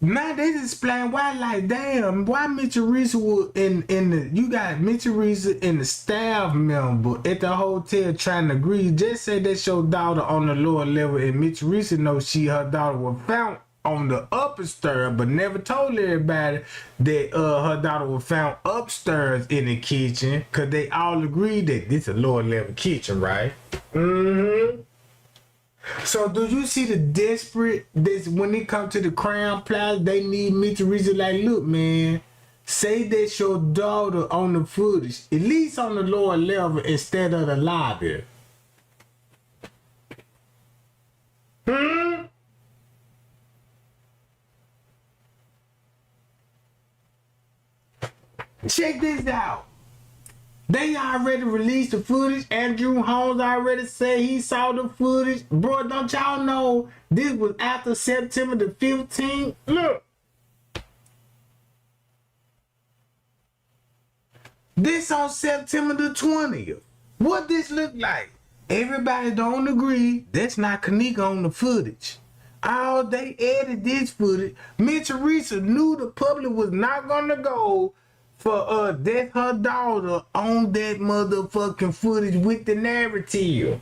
now they explain why, like, damn, why Mitchell Reese was in the, you got Mitchell Reese and the staff member at the hotel trying to agree. Just say that's your daughter on the lower level, and Mitchell Reese knows her daughter was found on the upstairs, but never told everybody that her daughter was found upstairs in the kitchen, because they all agreed that this is a lower level kitchen, right? Mm-hmm. So do you see the desperate, this when it comes to the Crown Plaza, they need Mitchell Reese like, look, man, say that's your daughter on the footage, at least on the lower level instead of the lobby. Check this out. They already released the footage. Andrew Holmes already said he saw the footage. Bro, don't y'all know this was after September the 15th? Look. This on September the 20th. What this look like? Everybody don't agree. That's not Kenneka on the footage. Oh, they added this footage. Mitchell Reese knew the public was not gonna go for that's her daughter on that motherfucking footage with the narrative.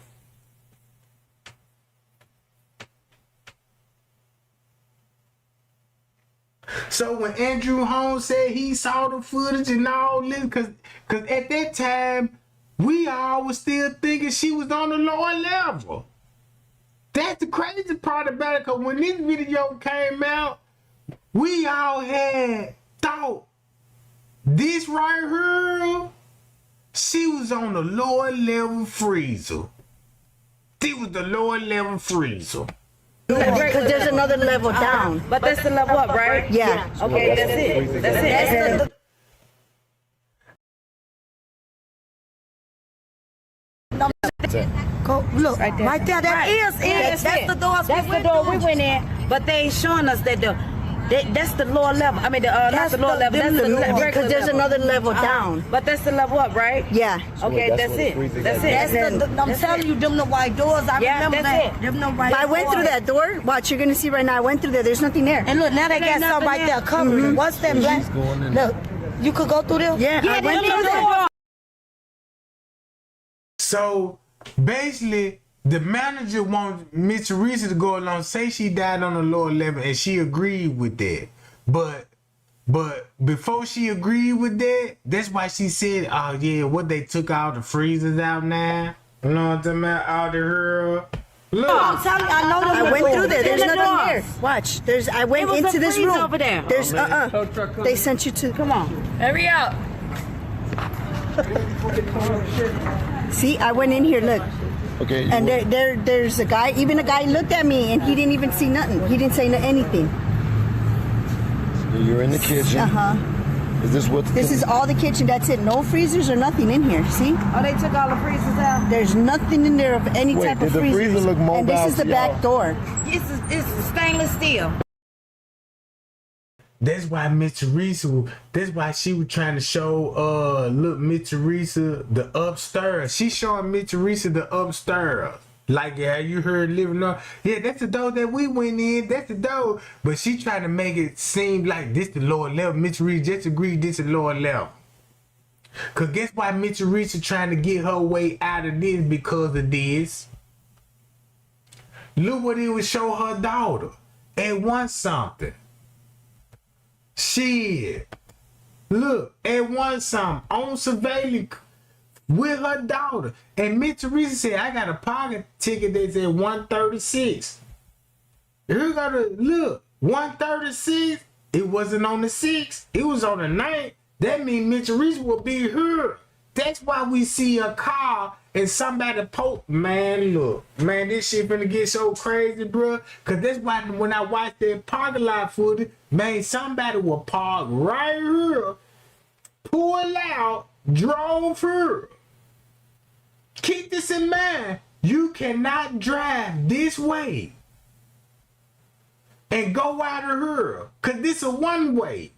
So when Andrew Holmes said he saw the footage and all this, cause at that time we all was still thinking she was on the lower level. That's the crazy part about it, cause when this video came out, we all had thought this right here, she was on the lower level freezer. She was the lower level freezer. Because there's another level down. But that's the level up, right? Yeah. Okay, that's it. That's it. Go look right there. That is it. That's the doors. That's the door we went in, but they ain't showing us that that's the lower level. I mean, not the lower level. That's the regular Because there's another level down. But that's the level up, right? Yeah. Okay, that's it. That's it. I'm telling you, them the white doors. I remember that's that. Them the white I went through that door. Watch, you're gonna see right now. I went through there. There's nothing there. And look, now they got something right there covering. What's that black? Look, you could go through there. Yeah, I went through there. So basically, the manager wants Miss Teresa to go along, say she died on the lower level, and she agreed with that. But before she agreed with that, that's why she said, "Oh yeah, what they took all the freezers out now." You know what I'm talking about? All the her. Look, I'm telling you, I know them. I went through there. There's the nothing doors. there. Watch. I went was into a this freezer room. over there. There's They sent you to. Come on, hurry up. See, I went in here. Look. Okay. And there's a guy. Even a guy looked at me, and he didn't even see nothing. He didn't say anything. You're in the kitchen. Is this what? This is all the kitchen. That's it. No freezers or nothing in here. See? Oh, they took all the freezers out? There's nothing in there of any Wait, type did of the freezers. freezer look mobile and this is the to back y'all? door. It's stainless steel. That's why Miss Teresa, that's why she was trying to show look Miss Teresa the upstairs. She showing Miss Teresa the upstairs. Like, yeah, you heard living on. Yeah, that's the door that we went in. That's the door. But she trying to make it seem like this the lower level. Miss Teresa just agreed this the lower level. Cause guess why Miss Teresa trying to get her way out of this because of this. Look what it would show her daughter. And want something. Shit. Look, and one something on surveillance with her daughter. And Miss Teresa said, I got a pocket ticket that said 136. You gotta look, 136. It wasn't on the 6th. It was on the 9th. That means Miss Teresa will be here. That's why we see a car and somebody poke. Man, look. Man, this shit finna get so crazy, bro. Cause that's why when I watch that parking lot footage, man, somebody will park right here, pull out, drove here. Keep this in mind. You cannot drive this way and go out of here. Cause this is a one way.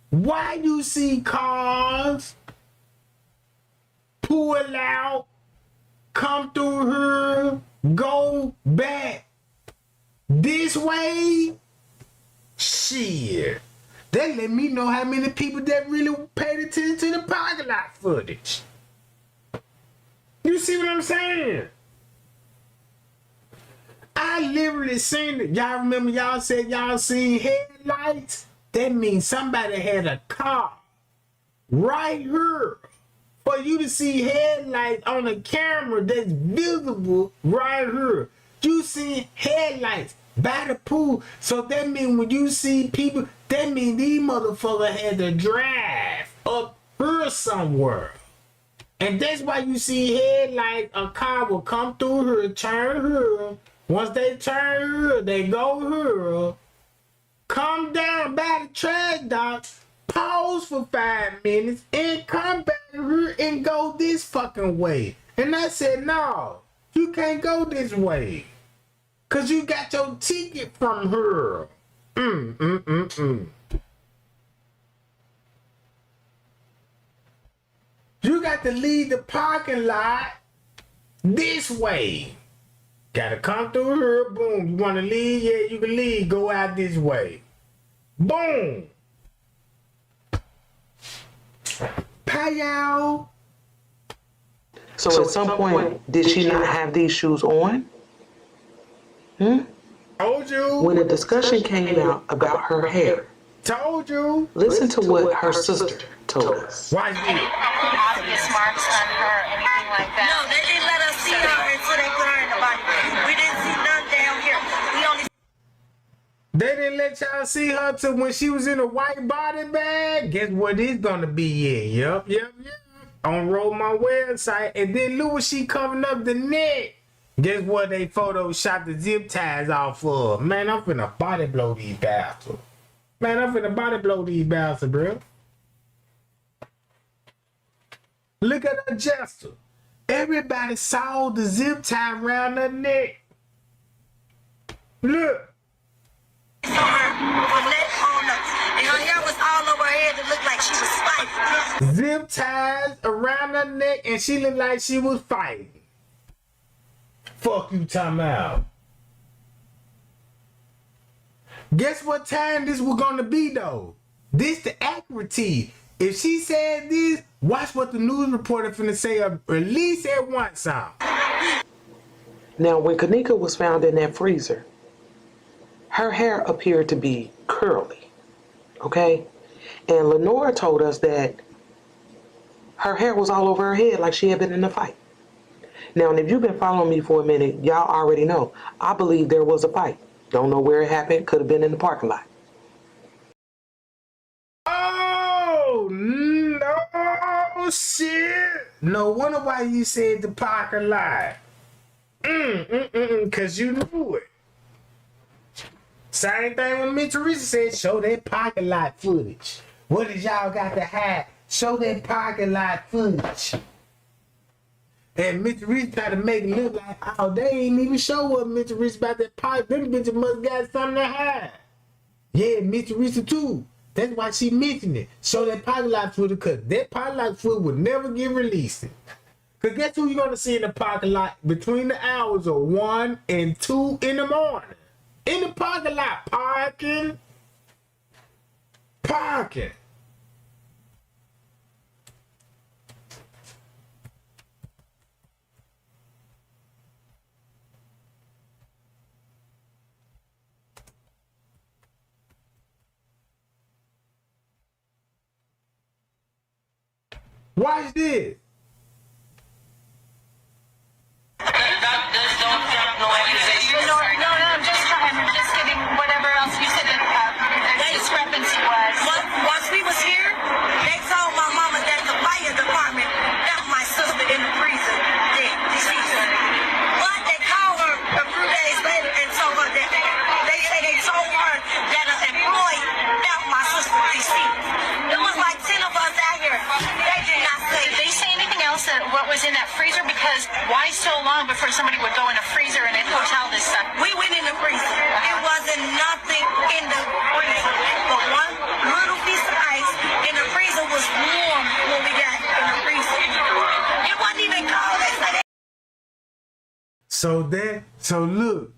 Why you see cars pull out, come through here, go back this way? Shit. That let me know how many people that really paid attention to the parking lot footage. You see what I'm saying? I literally seen it. Y'all remember y'all said y'all seen headlights? That means somebody had a car right here. For you to see headlights on a camera that's visible right here. You see headlights by the pool. So that means when you see people, that means these motherfuckers had to drive up here somewhere. And that's why you see headlights, a car will come through here, turn here. Once they turn here, they go here. Come down by the trash dock. Pause for 5 minutes and come back here and go this fucking way. And I said, no, you can't go this way. Cause you got your ticket from her. You got to leave the parking lot this way. Gotta come through here, boom. You wanna leave? Yeah, you can leave. Go out this way. Boom. Pow. So at some point, did she not have these shoes on? Told you. When the discussion came out about her hair, Told you. listen to what her sister told us. Watch this. Obvious marks on her, anything like that? No, they didn't let us see her until they put her in the body bag. We didn't see none down here. We only They didn't let y'all see her till when she was in a white body bag. Guess what it's gonna be in? Yup. On Roll My website. And then look what she covering up the neck. Guess what they photoshopped the zip ties off of? Man, I'm finna body blow these bastards. Bro. Look at her gesture. Everybody saw the zip tie around her neck. Look. saw her with her neck on her. And her hair was all over her head. It looked like she was fighting. Zip ties around her neck and she looked like she was fighting. Fuck you, time out. Guess what time this was gonna be though? This the accuracy. If she said this, watch what the news reporter finna say at least at once time. Now, when Kenneka was found in that freezer, her hair appeared to be curly, okay? And Lenora told us that her hair was all over her head like she had been in a fight. Now, and if you've been following me for a minute, y'all already know, I believe there was a fight. Don't know where it happened, could have been in the parking lot. Oh, no shit. No wonder why you said the parking lot. Cause you knew it. Same thing when Miss Teresa said, show that parking lot footage. What did y'all got to hide? Show that parking lot footage. And Mr. Reese tried to make it look like, oh, they ain't even show what Mr. Reese about that park. Them bitches must got something to hide. Yeah, Mr. Reese too. That's why she mentioned it. Show that parking lot footage, because that parking lot footage would never get released. Because guess who you're going to see in the parking lot between the hours of 1 and 2 in the morning? In the parking lot, parking. Watch this. No, I'm just getting whatever else you said that the discrepancy was. Once we was here, they told my mama that the fire department found my sister in the freezer dead, deceased. But they called her a few days later and told her that they told her that an employee found my sister deceased. It was like 10 of us out here. They did not say. Did they say anything else that what was in that freezer? Because why so long before somebody would go in a freezer and hotel this stuff? We went in the freezer. It wasn't nothing in the freezer but one little piece of ice, and the freezer was warm when we got in the freezer. It wasn't even cold. They said So look,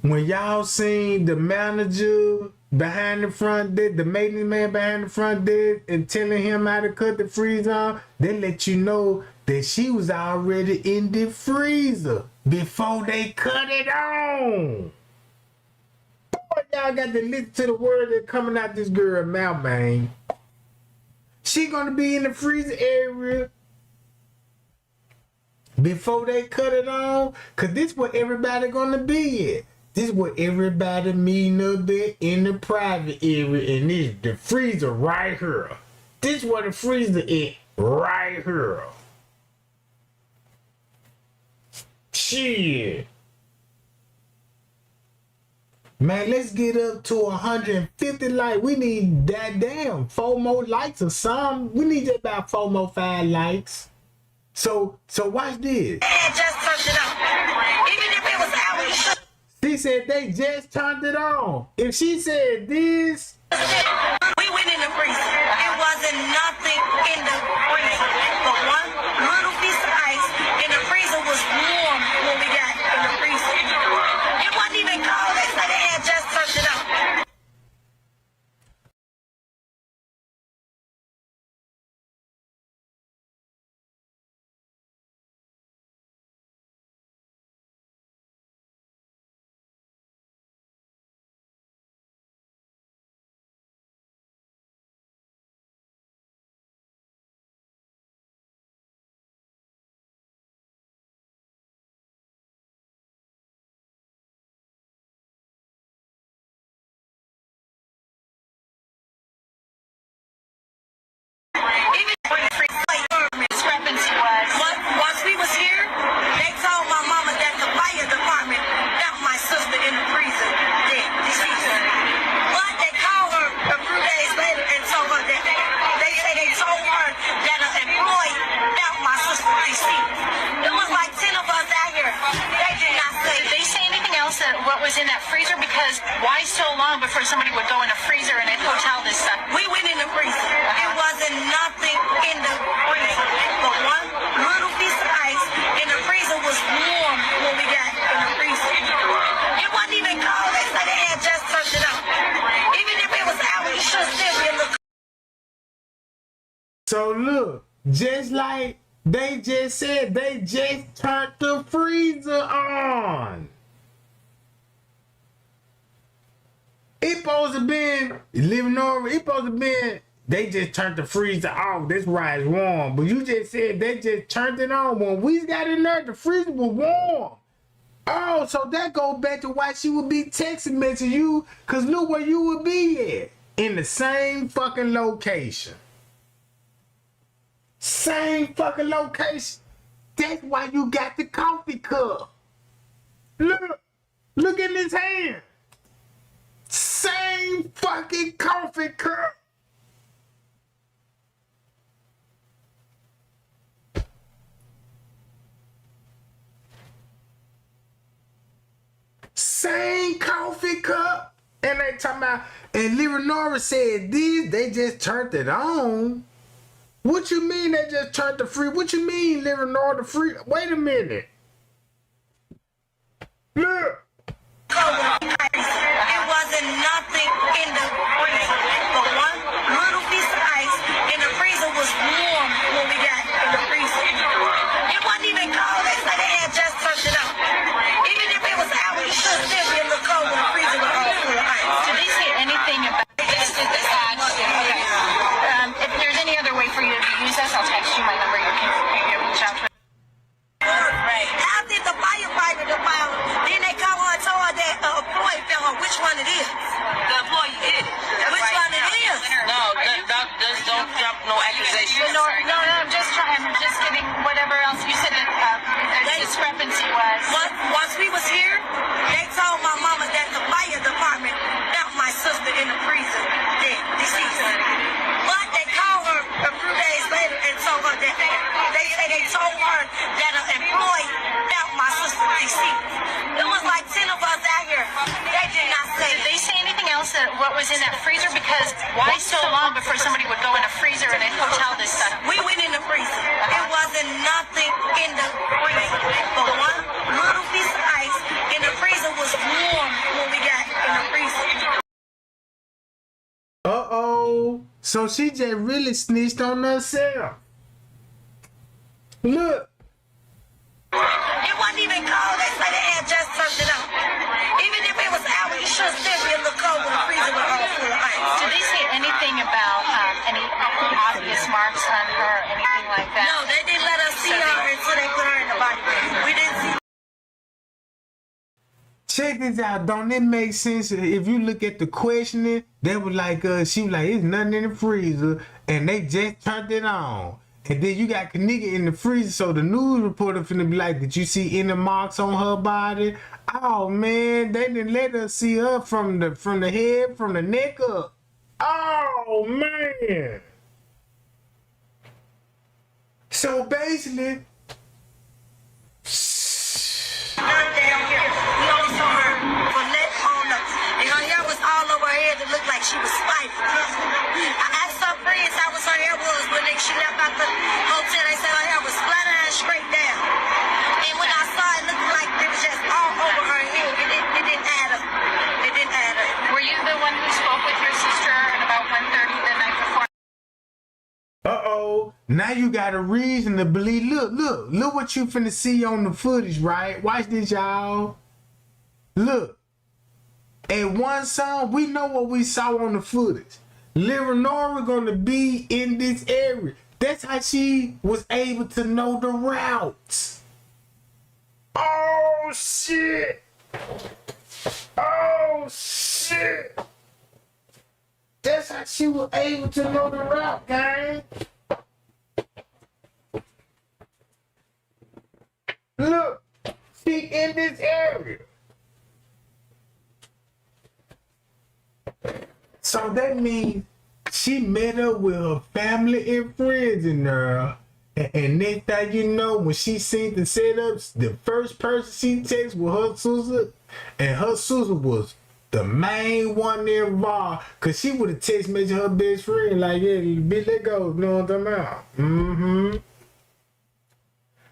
when y'all seen the manager behind the front desk, the maintenance man behind the front desk, and telling him how to cut the freezer on, they let you know that she was already in the freezer before they cut it on. Boy, y'all got to listen to the word that's coming out this girl's mouth, man. She gonna be in the freezer area before they cut it on, cause this where everybody gonna be at. This where everybody meeting up at in the private area, and this the freezer right here. This where the freezer is right here. Shit. Man, let's get up to 150 likes. We need that damn 4 more likes or something. We need about 4 more 5 likes. So watch this. they just turned it on. Even if it was out, we should. She said they just turned it on. If she said this, We went in the freezer. It wasn't nothing in the freezer but one little piece of ice, and the freezer was warm when we got in the freezer. It wasn't even cold. They said they had just turned it on. Even discrepancy was. Once we was here, they told my mama that the fire department found my sister in the freezer dead, deceased. But they called her a few days later and told her that they told her that an employee found my sister deceased. It was like 10 of us out here. They did not say. Did they say anything else that what was in that freezer? Because why so long before somebody would go in a freezer and hotel this stuff? We went in the freezer. It wasn't nothing in the freezer but one little piece of ice, and the freezer was warm when we got in the freezer. It wasn't even cold. They said they had just turned it on. Even if it was out, we should still be a little. so look, just like they just said, they just turned the freezer on. It supposed to been living over. It supposed to been they just turned the freezer off. That's why it's warm. But you just said they just turned it on. When we got in there, the freezer was warm. Oh, so that goes back to why she would be texting messaging you. Cause look where you would be at. In the same fucking location. Same fucking location. That's why you got the coffee cup. Look in his hand. Same fucking coffee cup. green coffee cup. And they talking about, and Leonora said these, they just turned it on. What you mean they just turned the free? What you mean, Leonora, the free? Wait a minute. Look. It wasn't nothing in the freezer, but one little piece of ice in the freezer was warm when we got in the freezer. It wasn't even cold. They said they had just turned it on. Even if it was out, it should still be a little cold when the freezer was all full of ice. Did they say anything about this? Okay. If there's any other way for you to use us, I'll text you my number. You can reach out to me. Right. After the firefighter found, then they come on and told her that employee found her which one it is. The employee did. Which one it is? No, don't drop no accusations. No, I'm just trying. I'm just getting whatever else you said that the discrepancy was. Once we was here, they told my mama that the fire department found my sister in the freezer, dead, deceased. But they called her a few days later and told her that they told her that an employee found my sister deceased. It was like 10 of us out here. They did not say. Did they say anything else that what was in that freezer? Because why so long before somebody would go in a freezer in a hotel this stuff? We went in the freezer. It wasn't nothing in the freezer, but one little piece of ice in the freezer was warm when we got in the freezer. Uh-oh. So she just really snitched on herself. Look. It wasn't even cold. They said they had just turned it on. Even if it was out, it should still be a little cold when the freezer was all full of ice. Did they say anything about any obvious marks on her, anything like that? No, they didn't let us see her until they put her in the body bag. We didn't see. Check this out. Don't it make sense? If you look at the questioning, they were like, she was like, it's nothing in the freezer, and they just turned it on. And then you got Kenneka in the freezer, so the news reporter finna be like, did you see any marks on her body? Oh man, they didn't let us see her from the head, from the neck up. Oh man. So basically, None down here. We only saw her from neck on up. And her hair was all over her head. It looked like she was spiking. I asked her friends how was her hair was when she left out the hotel. They said her hair was flat and straight down. And when I saw it, it looked like it was just all over her head. It didn't add up. It didn't add up. Were you the one who spoke with your sister at about 1:30 the night before? uh-oh, now you got a reason to believe. Look what you finna see on the footage, right? Watch this, y'all. Look. At one song, we know what we saw on the footage. Leonora gonna be in this area. That's how she was able to know the routes. Oh, shit. Oh, shit. That's how she was able to know the route, gang. Look, she in this area. So that means she met up with her family and friends in there. And next thing you know, when she seen the setups, the first person she texted was her sister. And her sister was the main one involved. Because she would have text messaged her best friend like, yeah, bitch, let go. You know what I'm talking about? Mm-hmm.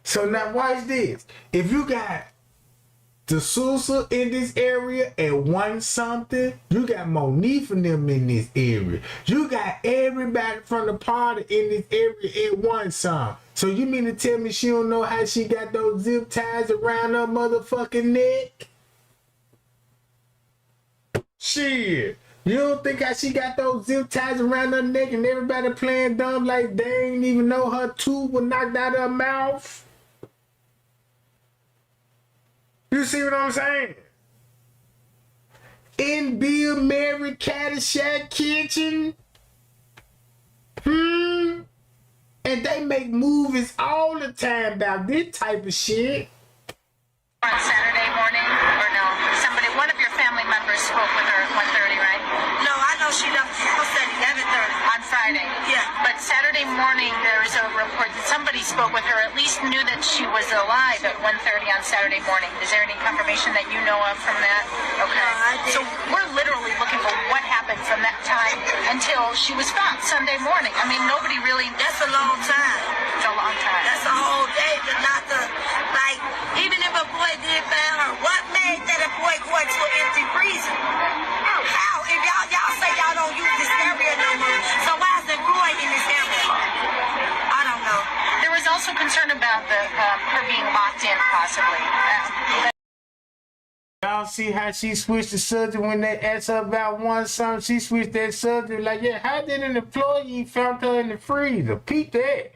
So now watch this. If you got the sister in this area at one something, you got Monique and them in this area. You got everybody from the party in this area at one something. So you mean to tell me she don't know how she got those zip ties around her motherfucking neck? Shit. You don't think how she got those zip ties around her neck and everybody playing dumb like they ain't even know her tooth was knocked out of her mouth? You see what I'm saying? In Bill Mary Caddyshack Kitchen. And they make movies all the time about this type of shit. On Saturday morning, or no? Somebody, one of your family members spoke with her at 1:30, right? No, I know know she left house at 11:30. On Friday. Yeah. But Saturday morning, there was a report that somebody spoke with her, at least knew that she was alive at 1:30 on Saturday morning. Is there any confirmation that you know of from that? Okay. No, I didn't. So we're literally looking for what happened from that time until she was found Sunday morning. I mean, nobody really. That's a long time. It's a long time. That's a whole day, but not the, like, even if a boy did find her, what made that a boy go into an empty freezer? How? If y'all say y'all don't use this area no more, so why is the boy in this area? I don't know. There was also concern about her being locked in, possibly. Y'all see how she switched the subject when they asked her about one something? She switched that subject like, yeah, how did an employee found her in the freezer? Peep that.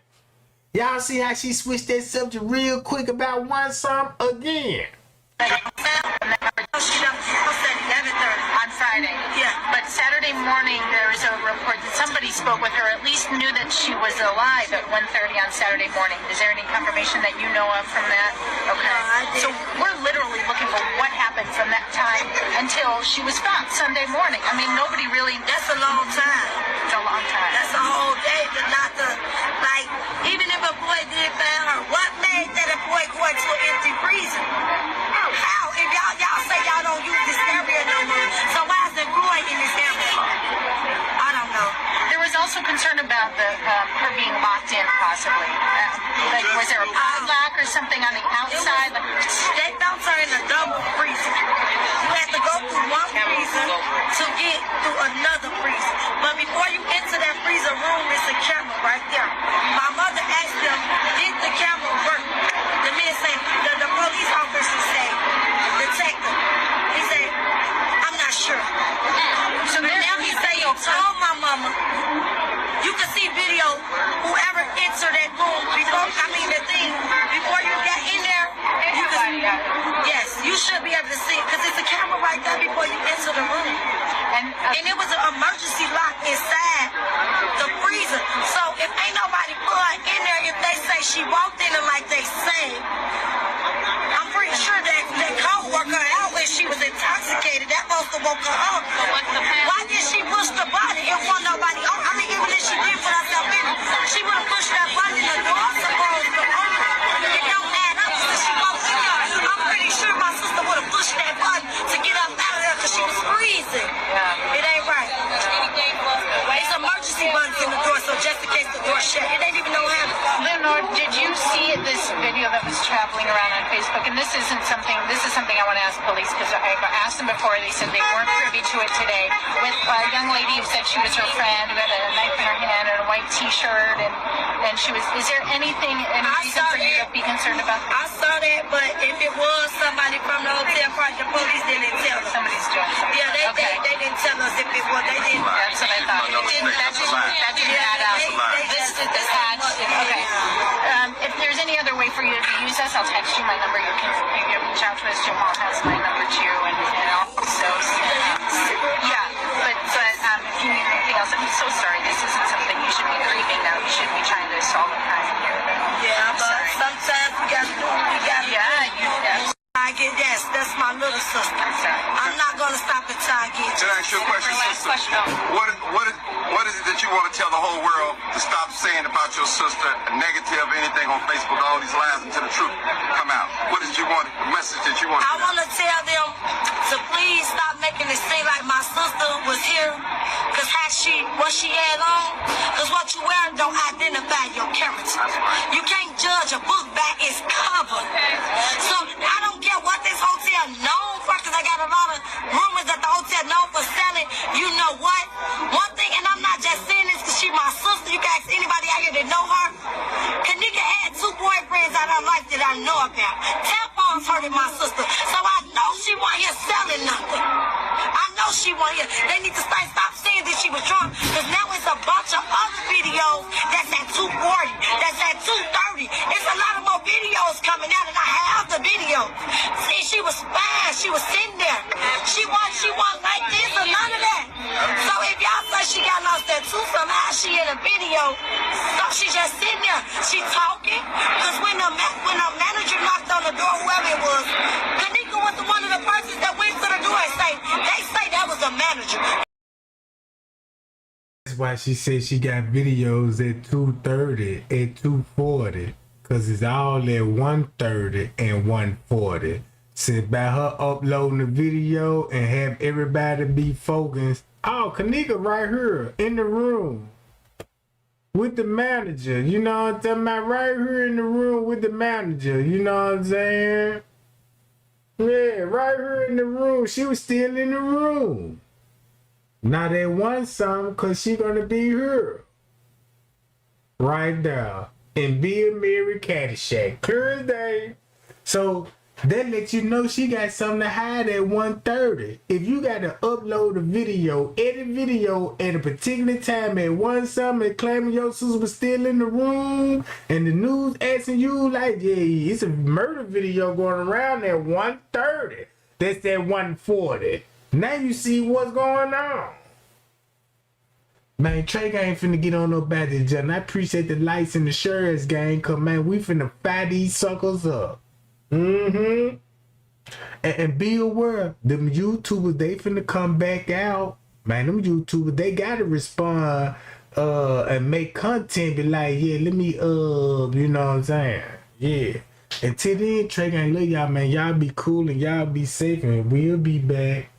Y'all see how she switched that subject real quick about one something again? She left house at 11:30. On Friday. Yeah. But Saturday morning, there was a report that somebody spoke with her, at least knew that she was alive at 1:30 on Saturday morning. Is there any confirmation that you know of from that? Okay. No, I didn't. So we're literally looking for what happened from that time until she was found Sunday morning. I mean, nobody really. That's a long time. It's a long time. That's a whole day, but not the, like, even if a boy did find her, what made that a boy go into an empty freezer? How? If y'all say y'all don't use this area no more, so why is the boy in this area? I don't know. There was also concern about her being locked in, possibly. Like, was there a padlock or something on the outside? They found her in a double freezer. You had to go through one freezer to get through another freezer. But before you enter that freezer room, it's a camera right there. My mother asked them, did the camera work? The men say, the police officer said, detective. He said, I'm not sure. So Now he say, he told my mama, you can see video, whoever entered that room before, before you got in there, you can, yes, you should be able to see it, because it's a camera right there before you enter the room. And it was an emergency lock inside the freezer. So if ain't nobody put in there, if they say she walked in it like they say, I'm pretty sure that co-worker out when she was intoxicated, that must have woke her up. Why did she push the button? It wasn't nobody on. I mean, even if she did put herself in it, she would have pushed that button and the door supposed to open. It don't add up because she walked in there. I'm pretty sure my sister would have pushed that button to get up out of there because she was freezing. It ain't right. It's emergency buttons in the door, so just in case the door shut, it ain't even no habit. Leonard, did you see this video that was traveling around on Facebook? And this is something I want to ask police, because I've asked them before. They said they weren't privy to it today. With a young lady who said she was her friend, who had a knife in her hand and a white T-shirt, and she was. Is there any reason for you to be concerned about that? I saw that, but if it was somebody from the hotel party, the police didn't tell us. Somebody's doing something. Yeah, they didn't tell us if it was. They didn't. That's what I thought. That didn't add up. This had. Okay. If there's any other way for you to use us, I'll text you my number. You can reach out to us. Jamal has my number too, and also, yeah. But if you need anything else, I'm so sorry. This isn't something you should be grieving now. You shouldn't be trying to solve a crime here. Yeah, but sometimes we gotta do what we gotta do. Yeah. I get that's my little sister. I'm not gonna stop until I get Can I ask you a question, sister? What is it that you want to tell the whole world to stop saying about your sister, negative, anything on Facebook, all these lies until the truth come out? What is you want, the message that you want? I want to tell them to please stop making it seem like my sister was here, because what she had on, because what you wear don't identify your character. You can't judge a book by its cover. So I don't care what this hotel known for, because I got a lot of rumors that the hotel known for selling. You know what? One thing, and I'm not just saying this because she's my sister. You can ask anybody out here that know her. Kenneka had 2 boyfriends out of her life that I know about. Tampons hurted my sister. So I know she wasn't here selling nothing. I know she wasn't here. They need to stop saying that she was drunk, because now it's a bunch of other videos that's at 2:40, that's at 2:30. It's a lot of more videos coming out, and I have the video. See, she was fine. She was sitting there. She wasn't like this or none of that. So if y'all say she got lost at 2, somehow she in a video. So she just sitting there. She talking. Because when the manager knocked on the door, whoever it was, Kenneka was one of the persons that went to the door and they say that was a manager. why she said she got videos at 2:30, at 2:40. Cause it's all at 1:30 and 1:40. So by her uploading the video and have everybody be focused. Oh, Kenneka right here in the room with the manager. You know what I'm talking about? Right here in the room with the manager. You know what I'm saying? Yeah, right here in the room. She was still in the room. Now they want some cause she gonna be here. Right there. And Bill Mary Caddyshack. Clear as day. So that lets you know she got something to hide at 1:30. If you got to upload a video, edit video at a particular time at 1 something and claiming your sister was still in the room and the news asking you like, yeah, it's a murder video going around at 1:30. That's at 1:40. Now you see what's going on. Man, Trey ain't finna get on no bad John. I appreciate the lights and the shirts, gang, cause man, we finna fire these suckers up. And be aware, them YouTubers, they finna come back out. Man, them YouTubers, they gotta respond and make content, be like, yeah, let me you know what I'm saying? Yeah. Until then, Trey ain't love y'all, man. Y'all be cool and y'all be safe, and we'll be back.